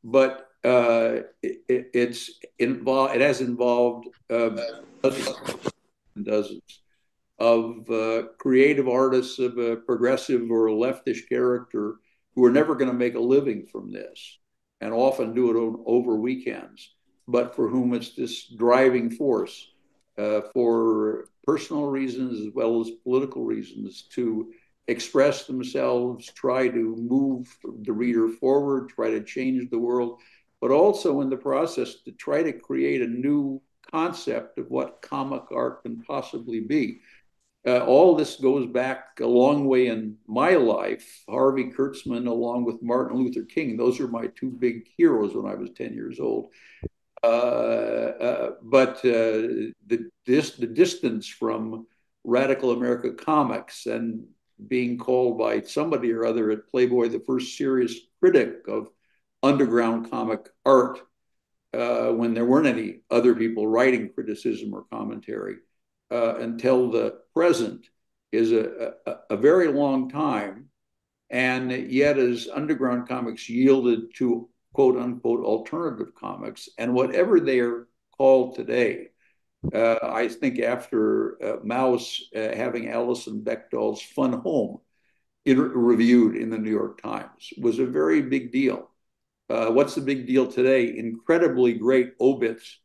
but it has involved dozens and dozens of creative artists of a progressive or a leftish character who are never going to make a living from this and often do it over weekends, but for whom it's this driving force for personal reasons as well as political reasons to express themselves, try to move the reader forward, try to change the world, but also in the process to try to create a new concept of what comic art can possibly be. All this goes back a long way in my life. Harvey Kurtzman, along with Martin Luther King, those are my two big heroes when I was 10 years old. But the distance from radical America comics and being called by somebody or other at Playboy the first serious critic of underground comic art when there weren't any other people writing criticism or commentary until the present is a very long time. And yet, as underground comics yielded to quote unquote alternative comics, and whatever they are called today, I think after Maus having Alison Bechdel's Fun Home reviewed in the New York Times was a very big deal. What's the big deal today? Incredibly great obits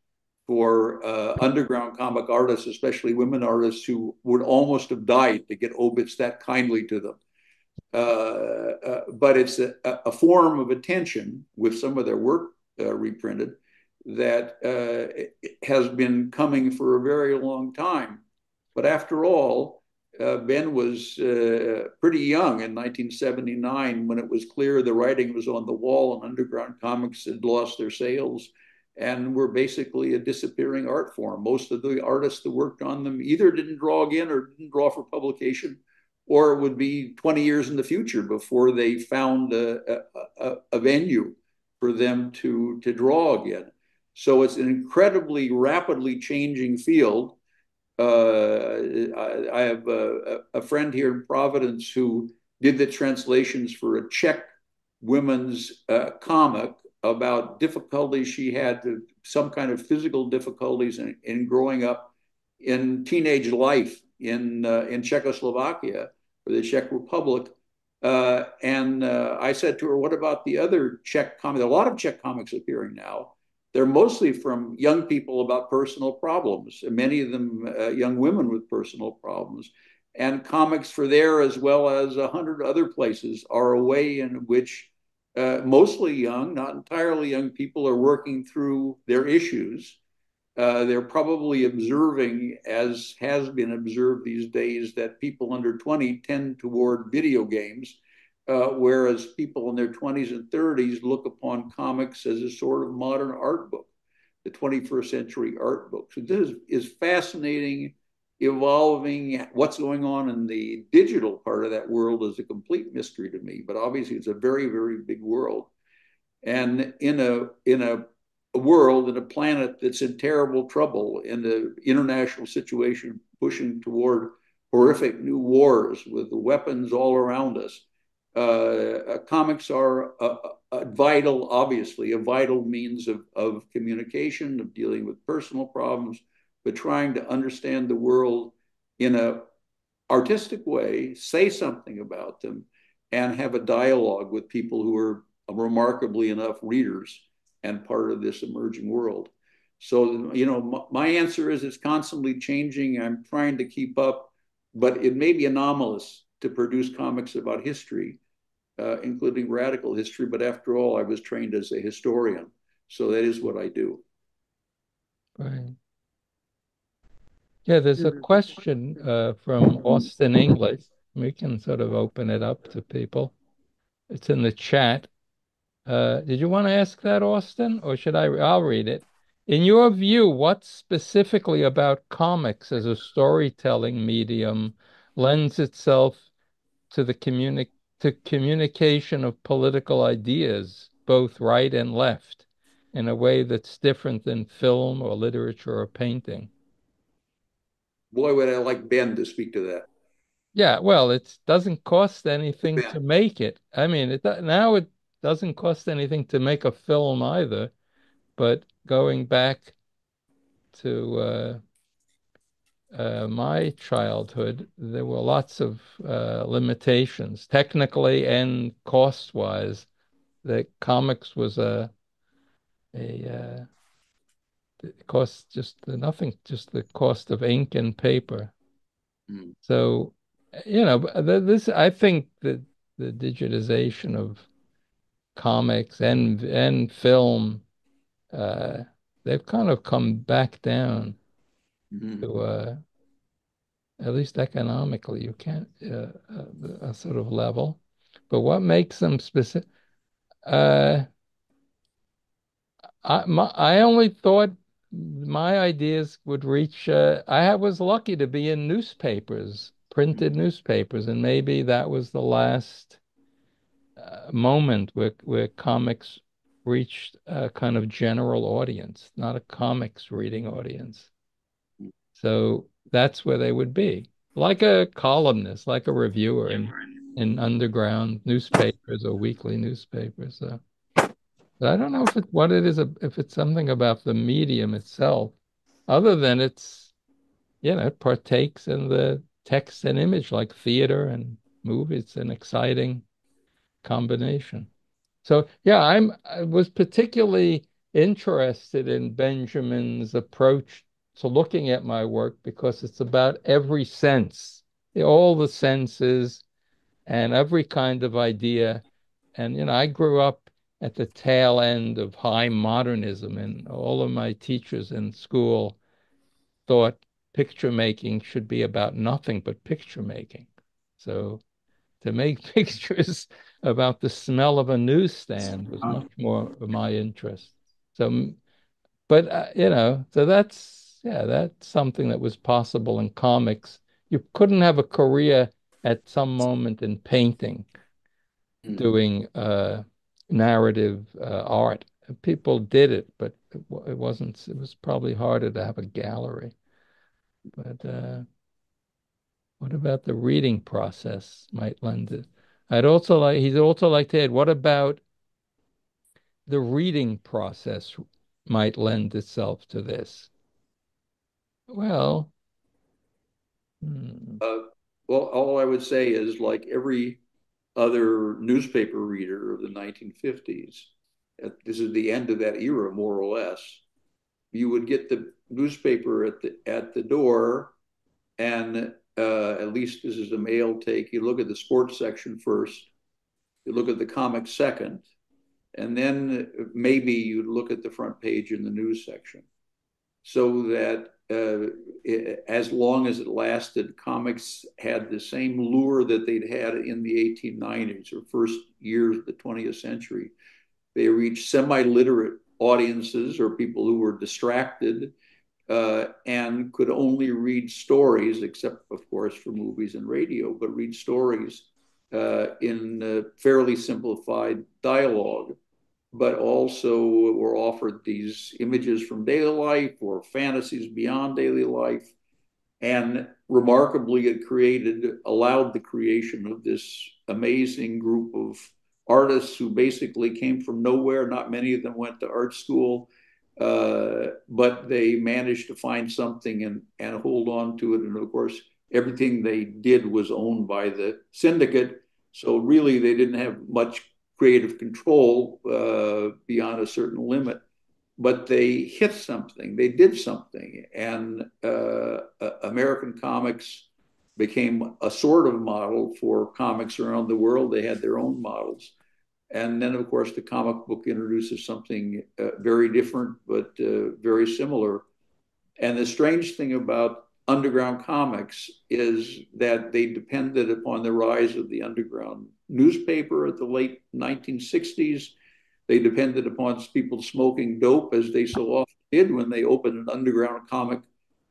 for underground comic artists, especially women artists who would almost have died to get obits that kindly to them. But it's a form of attention with some of their work reprinted that has been coming for a very long time. But after all, Ben was pretty young in 1979 when it was clear the writing was on the wall and underground comics had lost their sales and were basically a disappearing art form. Most of the artists that worked on them either didn't draw again or didn't draw for publication, or it would be 20 years in the future before they found a venue for them to draw again. So it's an incredibly rapidly changing field. I have a friend here in Providence who did the translations for a Czech women's comic about difficulties she had, some kind of physical difficulties in growing up in teenage life in Czechoslovakia or the Czech Republic. And I said to her, what about the other Czech comics? A lot of Czech comics appearing now. They're mostly from young people about personal problems, and many of them young women with personal problems. And comics for there, as well as 100 other places, are a way in which mostly young, not entirely young people are working through their issues. They're probably observing, as has been observed these days, that people under 20 tend toward video games, whereas people in their 20s and 30s look upon comics as a sort of modern art book, the 21st century art book. So this is fascinating, evolving. What's going on in the digital part of that world is a complete mystery to me, but obviously it's a very, very big world. And in a world and a planet that's in terrible trouble in the international situation, pushing toward horrific new wars with the weapons all around us, comics are a vital, obviously, a vital means of communication, of dealing with personal problems, but trying to understand the world in an artistic way, say something about them, and have a dialogue with people who are remarkably enough readers and part of this emerging world. So, you know, my answer is it's constantly changing. I'm trying to keep up, but it may be anomalous to produce comics about history, including radical history. But after all, I was trained as a historian. So that is what I do. Right. Yeah, there's a question from Austin English. We can sort of open it up to people. It's in the chat. Did you want to ask that, Austin, or should I? I'll read it. In your view, what specifically about comics as a storytelling medium lends itself to the communication of political ideas, both right and left, in a way that's different than film or literature or painting? Boy, would I like Ben to speak to that. Yeah, well, it doesn't cost anything Ben. to make it. I mean, now it doesn't cost anything to make a film either. But going back to my childhood, there were lots of limitations, technically and cost-wise. The comics was a cost just nothing, just the cost of ink and paper. Mm. So, this I think that the digitization of comics and film, uh, they've kind of come back down Mm. to at least economically, you can't a sort of level. But what makes them specific? Uh, I only thought my ideas would reach. Was lucky to be in newspapers, printed newspapers, and maybe that was the last moment where comics reached a kind of general audience, not a comics reading audience. So that's where they would be, like a columnist, like a reviewer in underground newspapers or weekly newspapers. But I don't know if what it is, if it's something about the medium itself, other than it partakes in the text and image, like theater and movie. It's an exciting combination. So yeah, I was particularly interested in Benjamin's approach to looking at my work because it's about every sense, all the senses and every kind of idea. And I grew up at the tail end of high modernism, and all of my teachers in school thought picture making should be about nothing but picture making. So to make pictures about the smell of a newsstand was much more of my interest. So, but so that's something that was possible in comics. You couldn't have a career at some moment in painting, doing narrative art. People did it, but it wasn't. It was probably harder to have a gallery. But what about the reading process might lend it? He'd also like to add, what about the reading process might lend itself to this? Well, hmm, Uh, well, all I would say is like every other newspaper reader of the 1950s, this is the end of that era, more or less. You would get the newspaper at the door, and at least this is a male take. You look at the sports section first, you look at the comics second, and then maybe you'd look at the front page in the news section. So that as long as it lasted, comics had the same lure that they'd had in the 1890s or first years of the 20th century. They reached semi-literate audiences or people who were distracted and could only read stories, except, of course, for movies and radio, but read stories in fairly simplified dialogue, but also were offered these images from daily life or fantasies beyond daily life. And remarkably, allowed the creation of this amazing group of artists who basically came from nowhere. Not many of them went to art school, but they managed to find something and hold on to it. And of course, everything they did was owned by the syndicate. So really, they didn't have much creative control beyond a certain limit, but they hit something, they did something, and American comics became a sort of model for comics around the world. They had their own models. And then, of course, the comic book introduces something very different, but very similar. And the strange thing about underground comics is that they depended upon the rise of the underground newspaper at the late 1960s. They depended upon people smoking dope, as they so often did when they opened an underground comic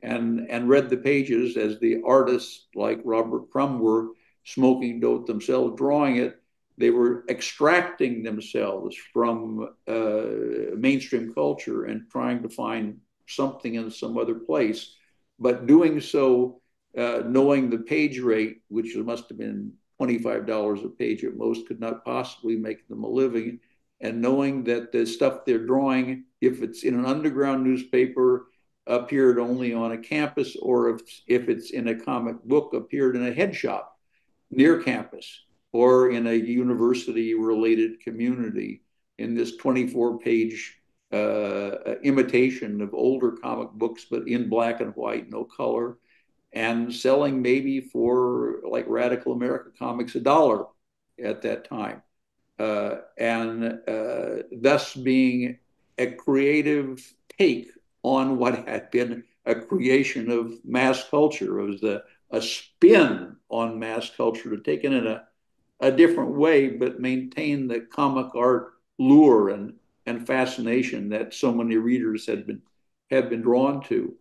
and read the pages, as the artists like Robert Crumb were smoking dope themselves, drawing it. They were extracting themselves from mainstream culture and trying to find something in some other place, but doing so knowing the page rate, which must have been $25 a page at most, could not possibly make them a living, and knowing that the stuff they're drawing, if it's in an underground newspaper, appeared only on a campus, or if it's in a comic book, appeared in a head shop near campus or in a university-related community in this 24-page imitation of older comic books, but in black and white, no color, and selling maybe for, like Radical America Comics, $1 at that time. And thus being a creative take on what had been a creation of mass culture. It was a spin on mass culture, to take it in a different way, but maintain the comic art lure and fascination that so many readers had been drawn to.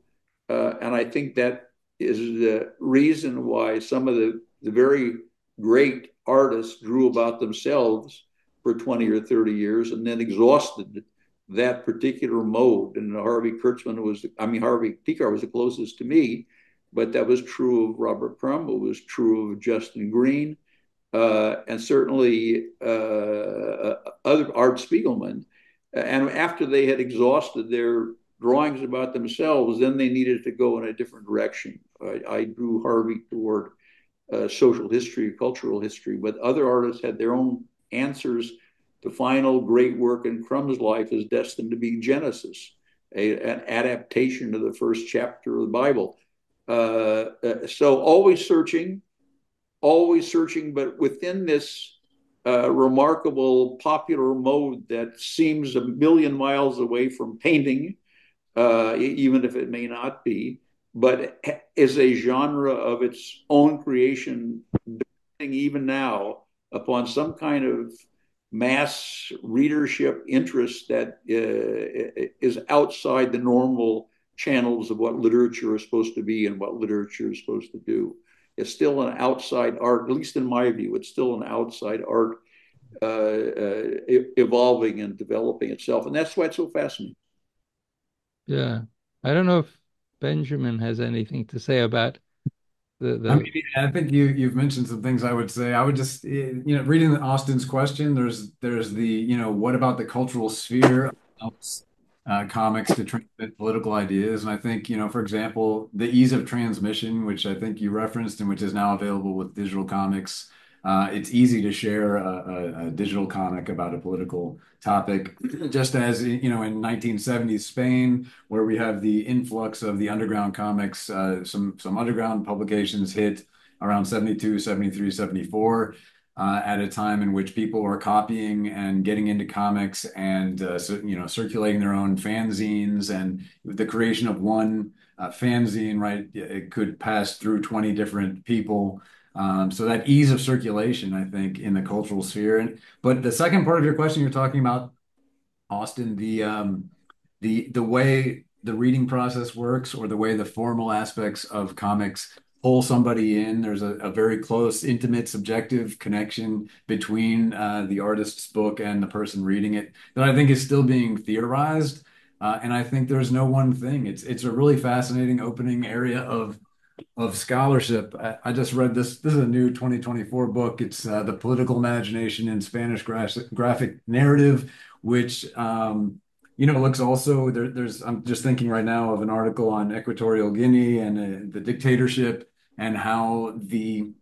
And I think that is the reason why some of the very great artists drew about themselves for 20 or 30 years and then exhausted that particular mode. And Harvey Pekar was the closest to me, but that was true of Robert Crumb, it was true of Justin Green, and certainly other Art Spiegelman. And after they had exhausted their drawings about themselves, then they needed to go in a different direction. I drew Harvey toward social history, cultural history, but other artists had their own answers. The final great work in Crumb's life is destined to be Genesis, an adaptation of the first chapter of the Bible. So always searching, but within this remarkable popular mode that seems a million miles away from painting, even if it may not be, but is a genre of its own creation, even now upon some kind of mass readership interest that is outside the normal channels of what literature is supposed to be and what literature is supposed to do. It's still an outside art, at least in my view. It's still an outside art evolving and developing itself. And that's why it's so fascinating. Yeah. I don't know if Benjamin has anything to say about I mean, I think you've mentioned some things I would say. I would just, reading Austin's question, there's the, what about the cultural sphere helps comics to transmit political ideas? And I think, for example, the ease of transmission, which I think you referenced and which is now available with digital comics. It's easy to share a digital comic about a political topic, just as, in 1970s Spain, where we have the influx of the underground comics, some underground publications hit around 72, 73, 74, at a time in which people were copying and getting into comics and, circulating their own fanzines, and the creation of one fanzine, right, it could pass through 20 different people. So that ease of circulation, I think, in the cultural sphere. But the second part of your question, you're talking about, Austin, the way the reading process works, or the way the formal aspects of comics pull somebody in. There's a very close, intimate, subjective connection between the artist's book and the person reading it that I think is still being theorized. And I think there's no one thing. It's a really fascinating opening area of scholarship. I just read this. This is a new 2024 book. It's The Political Imagination in Spanish Graphic Narrative, which looks also there's. I'm just thinking right now of an article on Equatorial Guinea and the dictatorship, and how the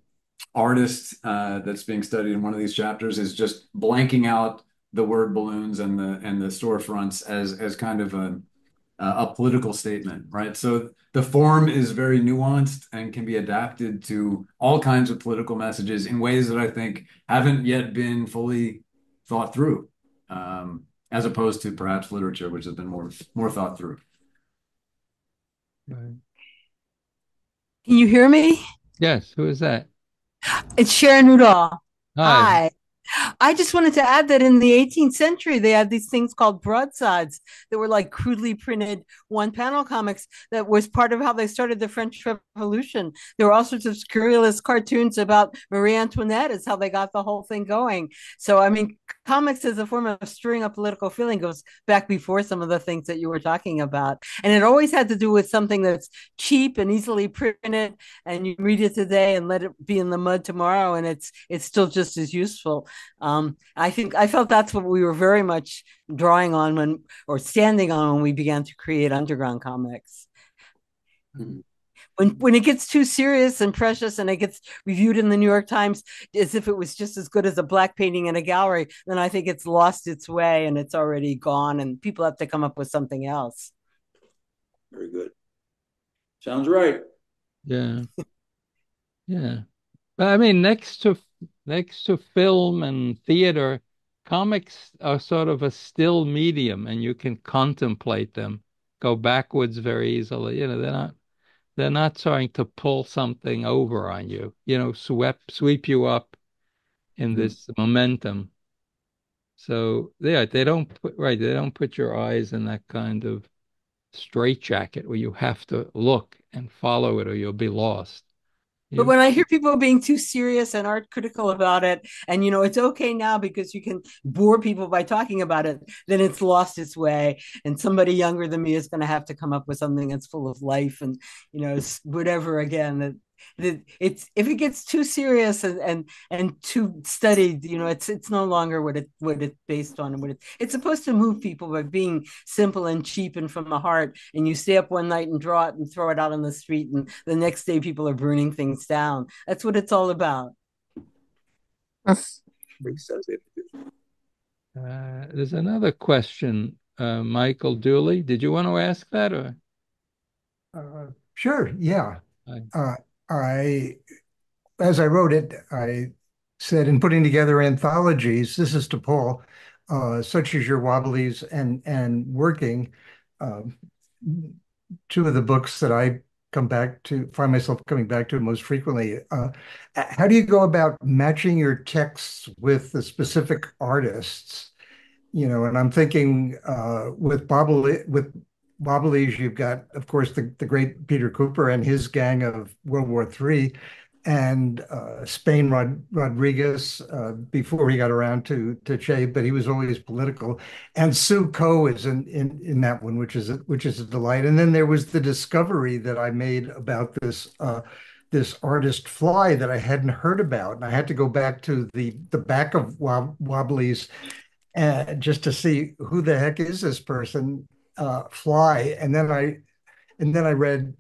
artist that's being studied in one of these chapters is just blanking out the word balloons and the storefronts as kind of a political statement, right? So the form is very nuanced and can be adapted to all kinds of political messages in ways that I think haven't yet been fully thought through, as opposed to perhaps literature, which has been more thought through. Right. Can you hear me? Yes, who is that? It's Sharon Udall. Hi. Hi. I just wanted to add that in the 18th century, they had these things called broadsides that were like crudely printed one-panel comics that was part of how they started the French Revolution. There were all sorts of scurrilous cartoons about Marie Antoinette is how they got the whole thing going. So, I mean, comics as a form of stirring up political feeling goes back before some of the things that you were talking about. And it always had to do with something that's cheap and easily printed, and you read it today and let it be in the mud tomorrow, and it's still just as useful. I felt that's what we were very much drawing on or standing on when we began to create underground comics. Mhm. When it gets too serious and precious and it gets reviewed in the New York Times as if it was just as good as a black painting in a gallery, then I think it's lost its way and it's already gone and people have to come up with something else. Very good. Sounds right. Yeah. Yeah. But I mean, next to film and theater, comics are sort of a still medium, and you can contemplate them, go backwards very easily. They're not trying to pull something over on you, sweep you up in Mhm. this momentum. So yeah, they don't put your eyes in that kind of straitjacket where you have to look and follow it or you'll be lost. But You when I hear people being too serious and art critical about it, and it's okay now because you can bore people by talking about it, then it's lost its way. And somebody younger than me is going to have to come up with something that's full of life and whatever again. That it's if it gets too serious and too studied, it's no longer what it's based on and it's supposed to move people by being simple and cheap and from the heart. And you stay up one night and draw it and throw it out on the street, and the next day people are burning things down. That's what it's all about. Makes sense. There's another question, Michael Dooley. Did you want to ask that or? Sure, yeah. I, Uh, I, as I wrote it, I said in putting together anthologies, this is to Paul, such as your Wobblies and Working, um, two of the books that I find myself coming back to most frequently. How do you go about matching your texts with the specific artists? And I'm thinking with Wobblies, you've got, of course, the great Peter Cooper and his gang of World War III, and Spain Rodriguez before he got around to Che, but he was always political. And Sue Coe is in that one, which is a delight. And then there was the discovery that I made about this artist Fly that I hadn't heard about, and I had to go back to the back of Wobblies just to see who the heck is this person, Fly. And then I read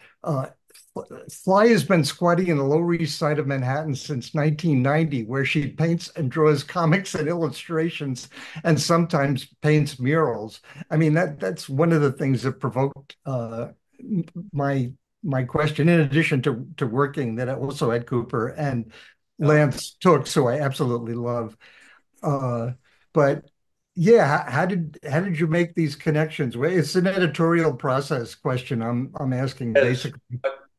Fly has been squatting in the Lower East Side of Manhattan since 1990, where she paints and draws comics and illustrations, and sometimes paints murals. I mean, that's one of the things that provoked my my question. In addition to Working, that I also had Cooper and Oh, Lance Tooks, who I absolutely love. Uh, but yeah, how did you make these connections? Well, it's an editorial process question I'm asking yes, basically.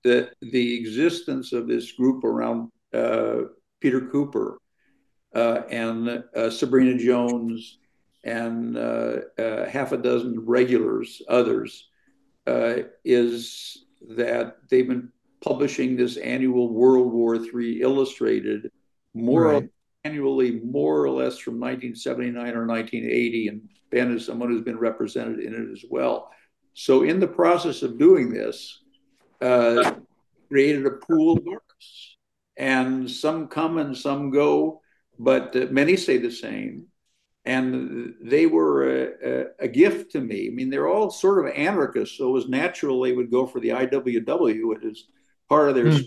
but the existence of this group around Peter Cooper and Sabrina Jones and half a dozen regulars, others, is that they've been publishing this annual World War III Illustrated more or Right. annually, more or less from 1979 or 1980. And Ben is someone who's been represented in it as well. So, in the process of doing this, created a pool of artists. And some come and some go, but many stay the same. And they were a gift to me. I mean, they're all sort of anarchists, so it was natural they would go for the IWW. It is part of their. Hmm.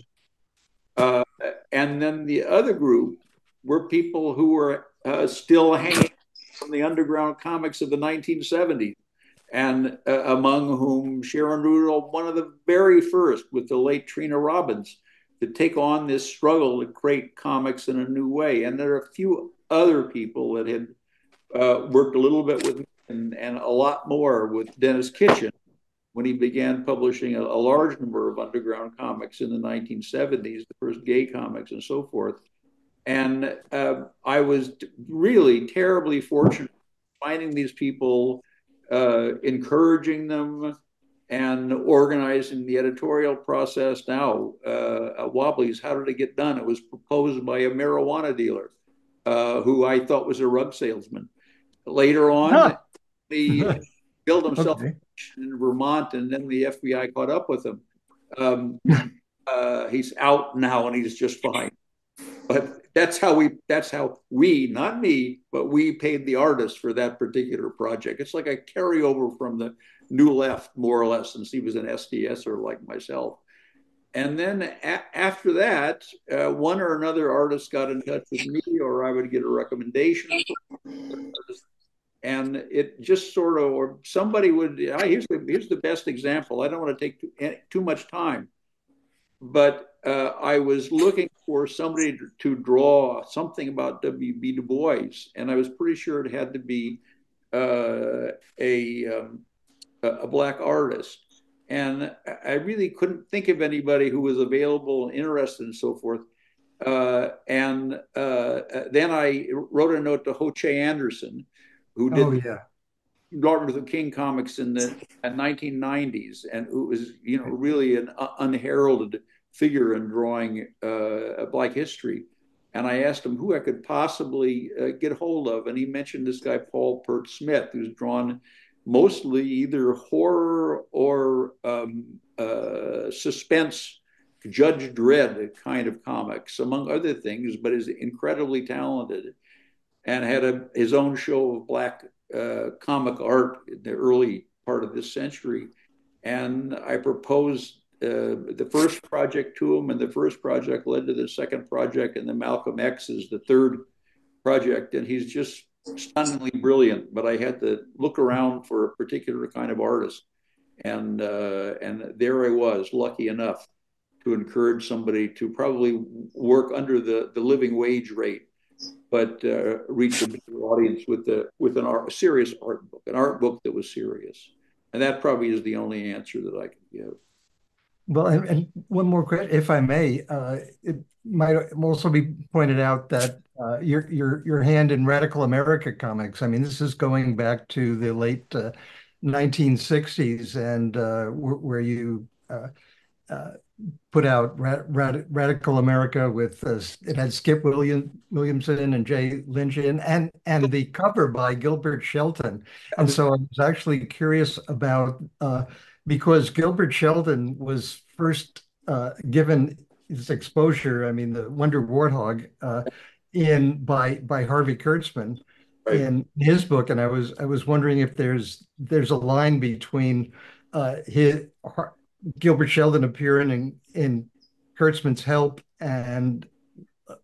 Uh, and then the other group were people who were still hanging from the underground comics of the 1970s, and among whom Sharon Rudolph, one of the very first with the late Trina Robbins, to take on this struggle to create comics in a new way. And there are a few other people that had worked a little bit with me and a lot more with Dennis Kitchen when he began publishing a large number of underground comics in the 1970s, the first gay comics and so forth. And I was really terribly fortunate finding these people, encouraging them, and organizing the editorial process. Now, Wobblies, how did it get done? It was proposed by a marijuana dealer who I thought was a rug salesman. Later on, Huh. he built himself Okay. in Vermont, and then the FBI caught up with him. Um, he's out now, and he's just fine. But that's how we, not me, but we paid the artist for that particular project. It's like a carryover from the New Left, more or less, since he was an SDS or like myself. And then after that, one or another artist got in touch with me, or I would get a recommendation from another artist. And it just sort of, or somebody would, here's the best example. I don't want to take too much time, but I was looking for somebody to draw something about W.B. Du Bois, and I was pretty sure it had to be uh, a black artist. And I really couldn't think of anybody who was available and interested and so forth. And then I wrote a note to Ho Che Anderson, who Oh did yeah. Martin Luther King comics in the 1990s, and who was, really an unheralded figure in drawing Black history. And I asked him who I could possibly get hold of, and he mentioned this guy Paul Pert Smith, who's drawn mostly either horror or suspense, Judge Dredd kind of comics, among other things, but is incredibly talented and had his own show of Black comic art in the early part of this century. And I proposed the first project to him, and the first project led to the second project, and then Malcolm X is the third project. And he's just stunningly brilliant, but I had to look around for a particular kind of artist. And there I was, lucky enough to encourage somebody to probably work under the living wage rate, but reach a bigger audience with a serious art book, an art book that was serious. And that probably is the only answer that I can give. Well, and one more question, if I may. It might also be pointed out that your hand in Radical America comics. I mean, this is going back to the late 1960s, and where you put out Radical America with it had Skip Williamson and Jay Lynch in, and the cover by Gilbert Shelton. And so I was actually curious about because Gilbert Shelton was first given his exposure. I mean, the Wonder Warthog in by Harvey Kurtzman Right. in his book, and I was wondering if there's a line between his Gilbert Sheldon appearing in Kurtzman's help and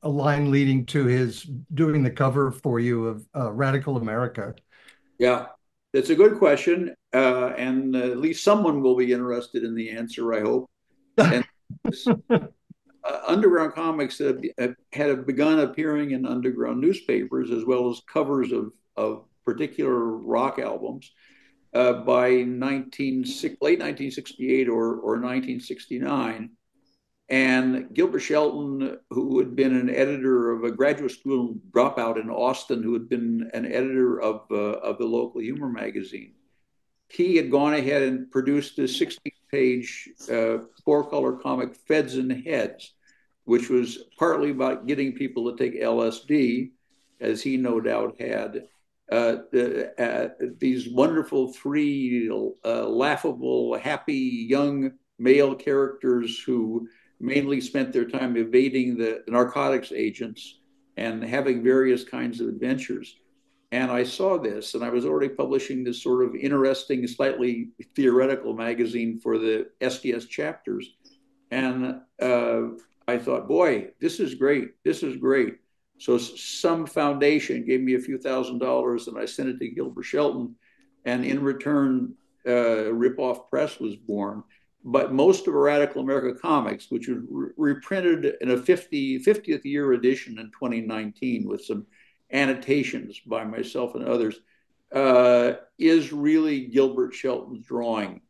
a line leading to his doing the cover for you of Radical America. Yeah, it's a good question. And at least someone will be interested in the answer, I hope. And this, underground comics had begun appearing in underground newspapers as well as covers of particular rock albums by late 1968 or 1969. And Gilbert Shelton, who had been an editor of a graduate school dropout in Austin, who had been an editor of the local humor magazine, he had gone ahead and produced a 16-page four-color comic, Feds and Heads, which was partly about getting people to take LSD, as he no doubt had. These wonderful three laughable, happy young male characters who mainly spent their time evading the narcotics agents and having various kinds of adventures. And I saw this, and I was already publishing this sort of interesting, slightly theoretical magazine for the SDS chapters. And I thought, boy, this is great. This is great. So some foundation gave me a few $1,000s, and I sent it to Gilbert Shelton. And in return, Ripoff Press was born. But most of Radical America comics, which was reprinted in a 50th year edition in 2019 with some annotations by myself and others, is really Gilbert Shelton's drawing.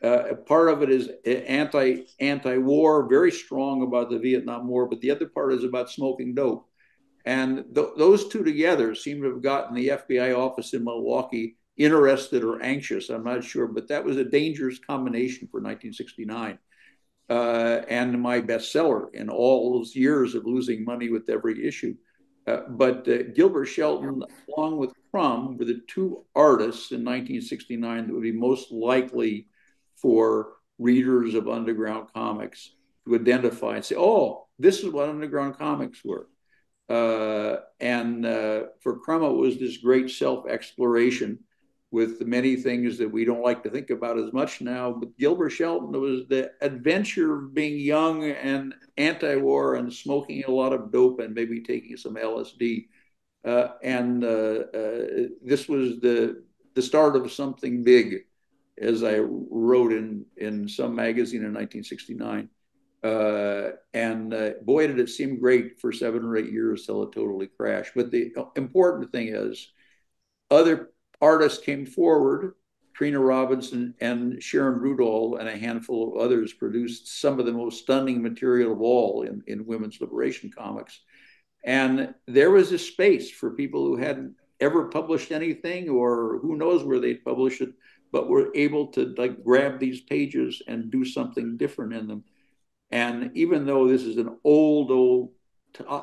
Part of it is anti-war, very strong about the Vietnam War, but the other part is about smoking dope. And those two together seem to have gotten the FBI office in Milwaukee interested or anxious, I'm not sure, but that was a dangerous combination for 1969. And my bestseller in all those years of losing money with every issue. But Gilbert Shelton, along with Crumb, were the two artists in 1969 that would be most likely for readers of underground comics to identify and say, oh, this is what underground comics were. For Crumb, it was this great self-exploration with the many things that we don't like to think about as much now. But Gilbert Shelton, it was the adventure of being young and anti-war and smoking a lot of dope and maybe taking some LSD. This was the start of something big, as I wrote in some magazine in 1969. Boy, did it seem great for 7 or 8 years till it totally crashed. But the important thing is, other artists came forward. Trina Robinson and Sharon Rudall and a handful of others produced some of the most stunning material of all in women's liberation comics. And there was a space for people who hadn't ever published anything, or who knows where they'd publish it, but were able to like grab these pages and do something different in them. And even though this is an old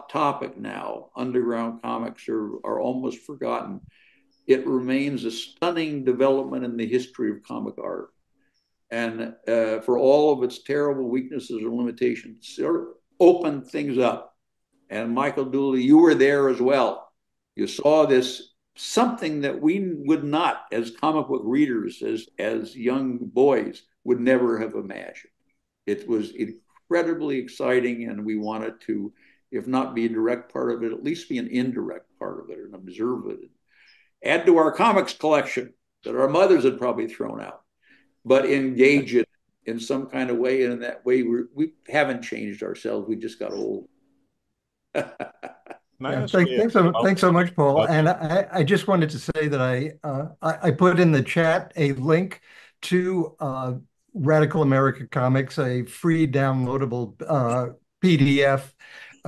topic now, underground comics are almost forgotten, it remains a stunning development in the history of comic art. And for all of its terrible weaknesses or limitations, sort of opened things up. And Michael Dooley, you were there as well. You saw this, something that we would not, as comic book readers, as young boys, would never have imagined. It was incredibly exciting, and we wanted to, if not be a direct part of it, at least be an indirect part of it and observe it. Add to our comics collection that our mothers had probably thrown out, but engage it in some kind of way. And in that way, we haven't changed ourselves. We just got old. Yeah, thanks so much, Paul. And I just wanted to say that I put in the chat a link to Radical America Comics, a free downloadable PDF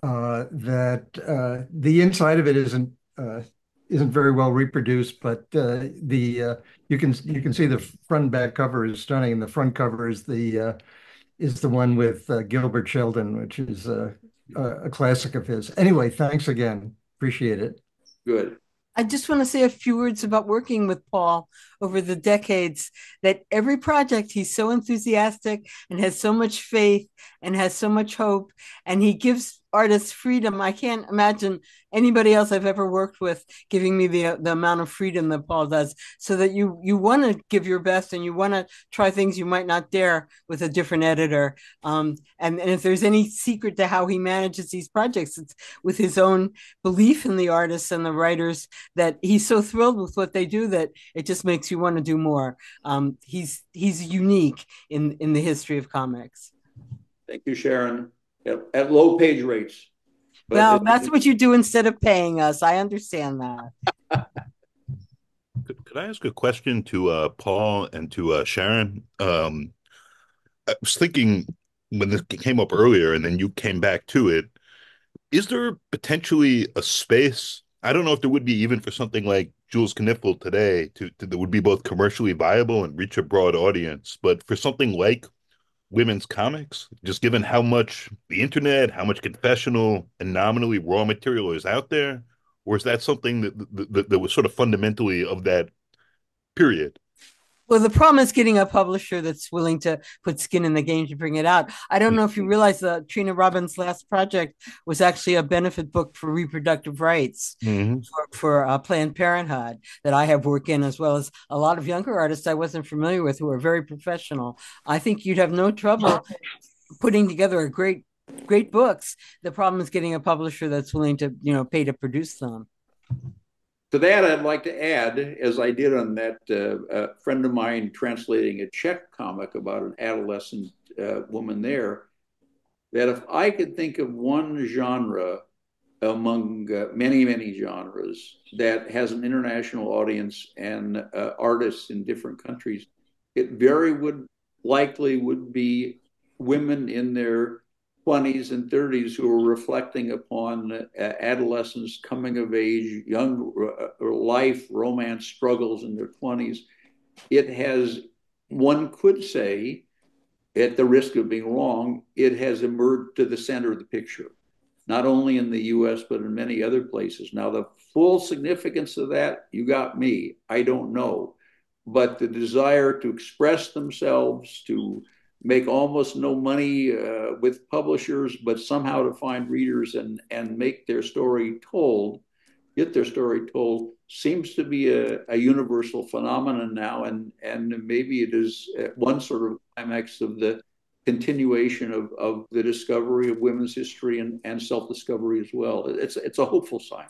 that the inside of it isn't very well reproduced, but you can see the front and back cover is stunning, and the front cover is the one with Gilbert Sheldon, which is a classic of his. Anyway, thanks again. Appreciate it. Good. I just want to say a few words about working with Paul over the decades, that every project he's so enthusiastic and has so much faith and has so much hope, and he gives artists freedom. I can't imagine anybody else I've ever worked with giving me the amount of freedom that Paul does, so that you want to give your best and you want to try things you might not dare with a different editor. And if there's any secret to how he manages these projects, it's with his own belief in the artists and the writers, that he's so thrilled with what they do that it just makes you want to do more. He's unique in the history of comics. Thank you, Sharon. At low page rates. Well, that's what you do instead of paying us. I understand that. Could I ask a question to Paul and to Sharon? I was thinking when this came up earlier and then you came back to it, is there potentially a space? I don't know if there would be, even for something like Jules Kniffel today, that would be both commercially viable and reach a broad audience, but for something like women's comics, just given how much the internet, how much confessional and nominally raw material is out there? Or is that something that was sort of fundamentally of that period? Well, the problem is getting a publisher that's willing to put skin in the game to bring it out. I don't know if you realize that Trina Robbins' last project was actually a benefit book for reproductive rights for Planned Parenthood that I have worked in, as well as a lot of younger artists I wasn't familiar with who are very professional. I think you'd have no trouble putting together a great books. The problem is getting a publisher that's willing to, pay to produce them. To that, I'd like to add, as I did on that friend of mine translating a Czech comic about an adolescent woman there, that if I could think of one genre among many, many genres that has an international audience and artists in different countries, it very likely would be women in their 20s and 30s who are reflecting upon adolescence, coming of age, young life, romance struggles in their 20s. It has, one could say, at the risk of being wrong, it has emerged to the center of the picture, not only in the US, but in many other places. Now, the full significance of that, you got me, I don't know. But the desire to express themselves, to make almost no money with publishers, but somehow to find readers and make their story told, get their story told, seems to be a universal phenomenon now, and maybe it is one sort of climax of the continuation of the discovery of women's history and self-discovery as well. It's a hopeful sign.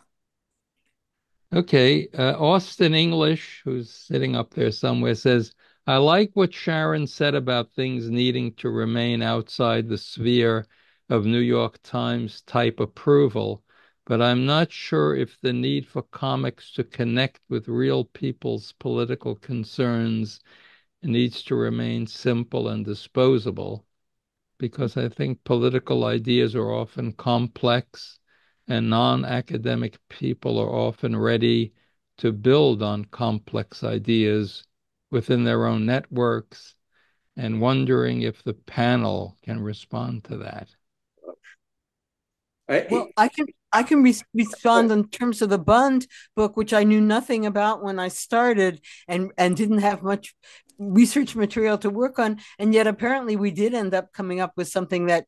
Okay, Austin English, who's sitting up there somewhere, says, I like what Sharon said about things needing to remain outside the sphere of New York Times type approval, but I'm not sure if the need for comics to connect with real people's political concerns needs to remain simple and disposable, because I think political ideas are often complex and non-academic people are often ready to build on complex ideas within their own networks, and wondering if the panel can respond to that. Well, I can respond in terms of the Bund book, which I knew nothing about when I started, and didn't have much research material to work on, and yet apparently we did end up coming up with something that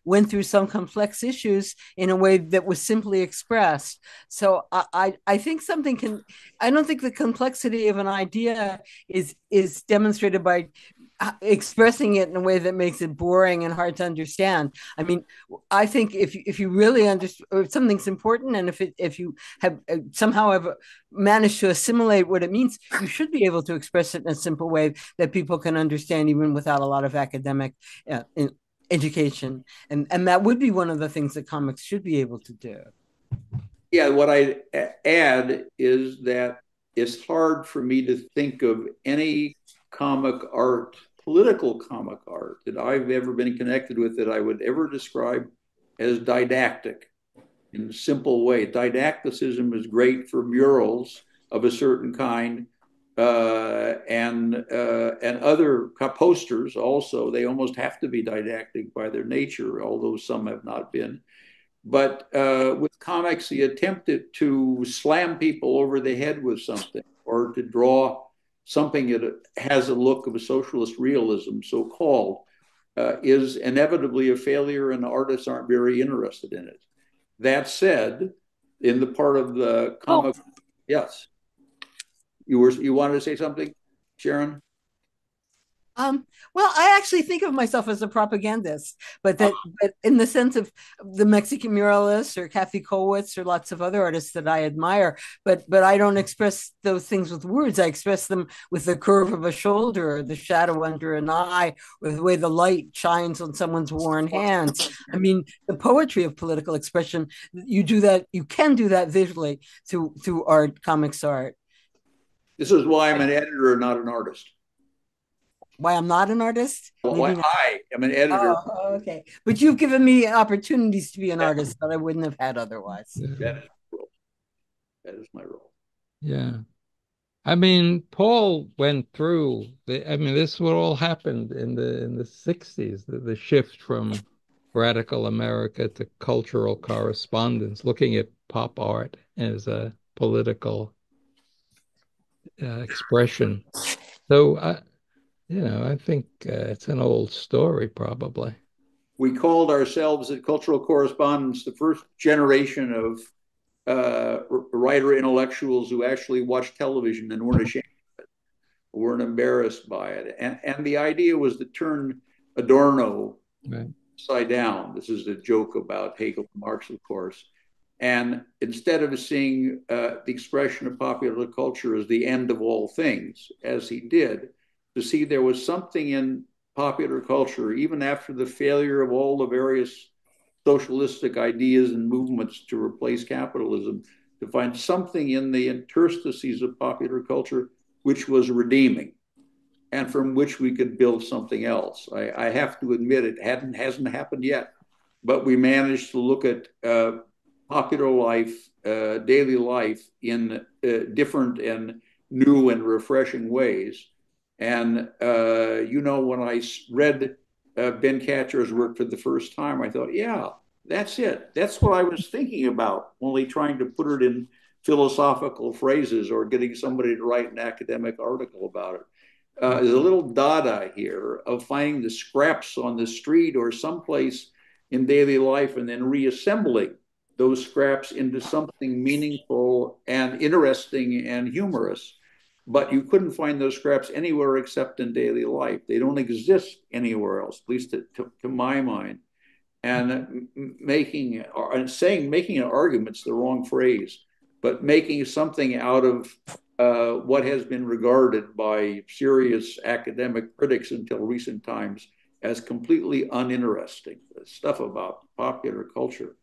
went through some complex issues in a way that was simply expressed. So I think something can. I don't think the complexity of an idea is demonstrated by expressing it in a way that makes it boring and hard to understand. I mean, I think if you really understand, if something's important, and if you have somehow have managed to assimilate what it means, you should be able to express it in a simple way that people can understand, even without a lot of academic education. And that would be one of the things that comics should be able to do. Yeah, what I add is that it's hard for me to think of any comic art, political comic art, that I've ever been connected with that I would ever describe as didactic in a simple way. Didacticism is great for murals of a certain kind, and other posters also. They almost have to be didactic by their nature, although some have not been. But with comics, the attempt to slam people over the head with something, or to draw something that has a look of a socialist realism, so-called, is inevitably a failure, and artists aren't very interested in it. That said, in the part of the comic, yes, you wanted to say something, Sharon? Well, I actually think of myself as a propagandist, but in the sense of the Mexican muralists or Kathy Kollwitz or lots of other artists that I admire, but I don't express those things with words. I express them with the curve of a shoulder, or the shadow under an eye, or the way the light shines on someone's worn hands. I mean, the poetry of political expression, you can do that visually through art, comics art. This is why I'm an editor, not an artist. Why I'm not an artist? Why I am an editor. Oh, okay. But you've given me opportunities to be an artist that I wouldn't have had otherwise. That is my role. Yeah. I mean, Paul went through this what all happened in the 60s, the shift from radical America to cultural correspondence, looking at pop art as a political expression. So I think it's an old story, probably. We called ourselves at Cultural Correspondence the first generation of writer intellectuals who actually watched television and weren't ashamed of it, weren't embarrassed by it. And the idea was to turn Adorno upside down. This is a joke about Hegel and Marx, of course. And instead of seeing the expression of popular culture as the end of all things, as he did, to see there was something in popular culture, even after the failure of all the various socialistic ideas and movements to replace capitalism, to find something in the interstices of popular culture which was redeeming, and from which we could build something else. I have to admit it hasn't happened yet, but we managed to look at popular life, daily life, in different and new and refreshing ways. And when I read Ben Katchor's work for the first time, I thought, yeah, that's it. That's what I was thinking about, only trying to put it in philosophical phrases or getting somebody to write an academic article about it. There's a little dada here of finding the scraps on the street or someplace in daily life and then reassembling those scraps into something meaningful and interesting and humorous. But you couldn't find those scraps anywhere except in daily life. They don't exist anywhere else, at least to my mind. And making an argument's the wrong phrase, but making something out of what has been regarded by serious academic critics until recent times as completely uninteresting. Stuff about popular culture.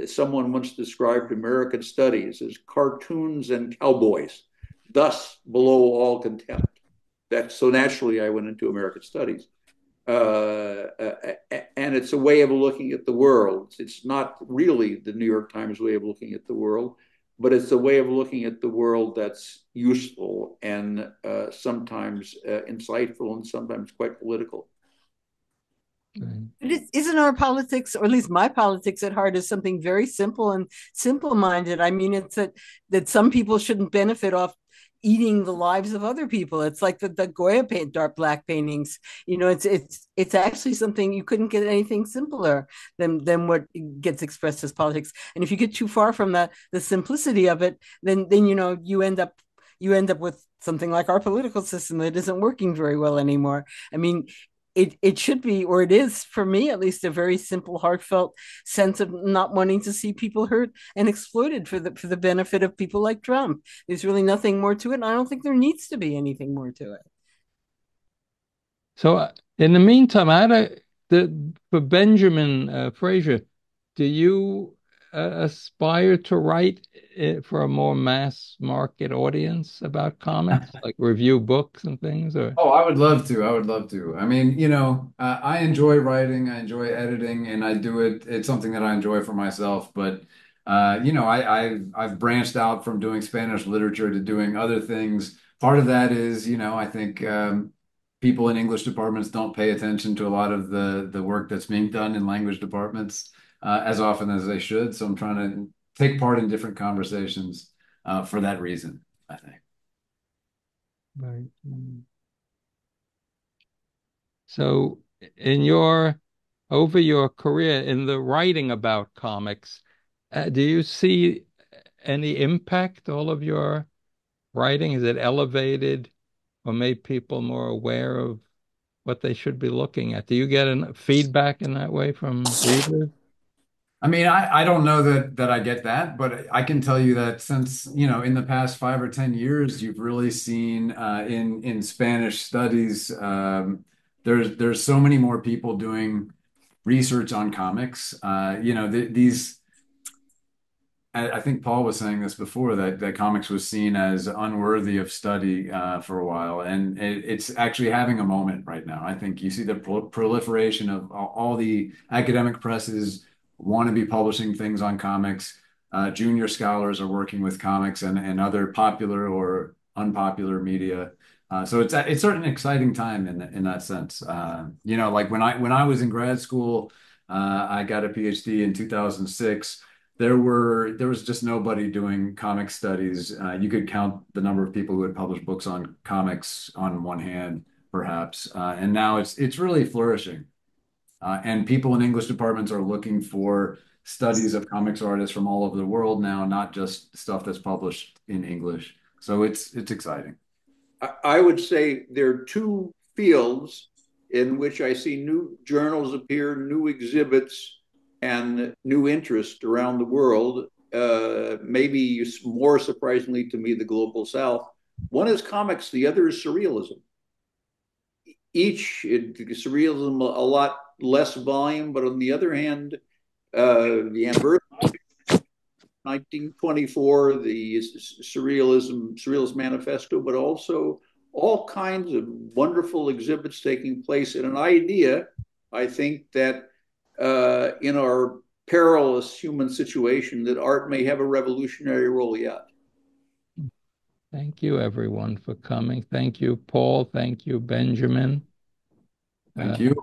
Someone once described American studies as cartoons and cowboys, thus below all contempt. So naturally I went into American studies. And it's a way of looking at the world. It's not really the New York Times way of looking at the world, but it's a way of looking at the world that's useful and sometimes insightful and sometimes quite political. Isn't our politics, or at least my politics at heart, is something very simple and simple-minded? I mean, it's that some people shouldn't benefit off eating the lives of other people. It's like the Goya dark black paintings. It's actually something you couldn't get anything simpler than what gets expressed as politics. And if you get too far from the simplicity of it, then you end up with something like our political system that isn't working very well anymore. I mean, it should be, or it is for me at least, a very simple, heartfelt sense of not wanting to see people hurt and exploited for the benefit of people like Trump. There's really nothing more to it, and I don't think there needs to be anything more to it. So in the meantime, for Benjamin Fraser, do you aspire to write for a more mass market audience about comics, like review books and things? Or Oh, I would love to. I would love to. I mean, I enjoy writing, I enjoy editing, and I do it. It's something that I enjoy for myself. But I've branched out from doing Spanish literature to doing other things. Part of that is, I think people in English departments don't pay attention to a lot of the work that's being done in language departments as often as they should. So I'm trying to take part in different conversations for that reason, I think. right. So over your career in the writing about comics, do you see any impact? All of your writing, is it elevated or made people more aware of what they should be looking at? Do you get feedback in that way from readers? I mean, I don't know that I get that, but I can tell you that since, in the past 5 or 10 years, you've really seen in Spanish studies, there's so many more people doing research on comics. I think Paul was saying this before, that comics was seen as unworthy of study for a while, and it's actually having a moment right now. I think you see the proliferation of all the academic presses want to be publishing things on comics. Junior scholars are working with comics and other popular or unpopular media. So it's certainly an exciting time in that sense. Like when I was in grad school, I got a PhD in 2006. There was just nobody doing comic studies. You could count the number of people who had published books on comics on one hand, perhaps. And now it's really flourishing. And people in English departments are looking for studies of comics artists from all over the world now, not just stuff that's published in English. So it's exciting. I would say there are two fields in which I see new journals appear, new exhibits, and new interest around the world. Maybe more surprisingly to me, the global South. One is comics, the other is surrealism. Surrealism, a lot less volume, but on the other hand, the anniversary 1924, the Surrealist Manifesto, but also all kinds of wonderful exhibits taking place in an idea, I think, that in our perilous human situation, that art may have a revolutionary role yet. Thank you, everyone, for coming. Thank you, Paul. Thank you, Benjamin. Thank you.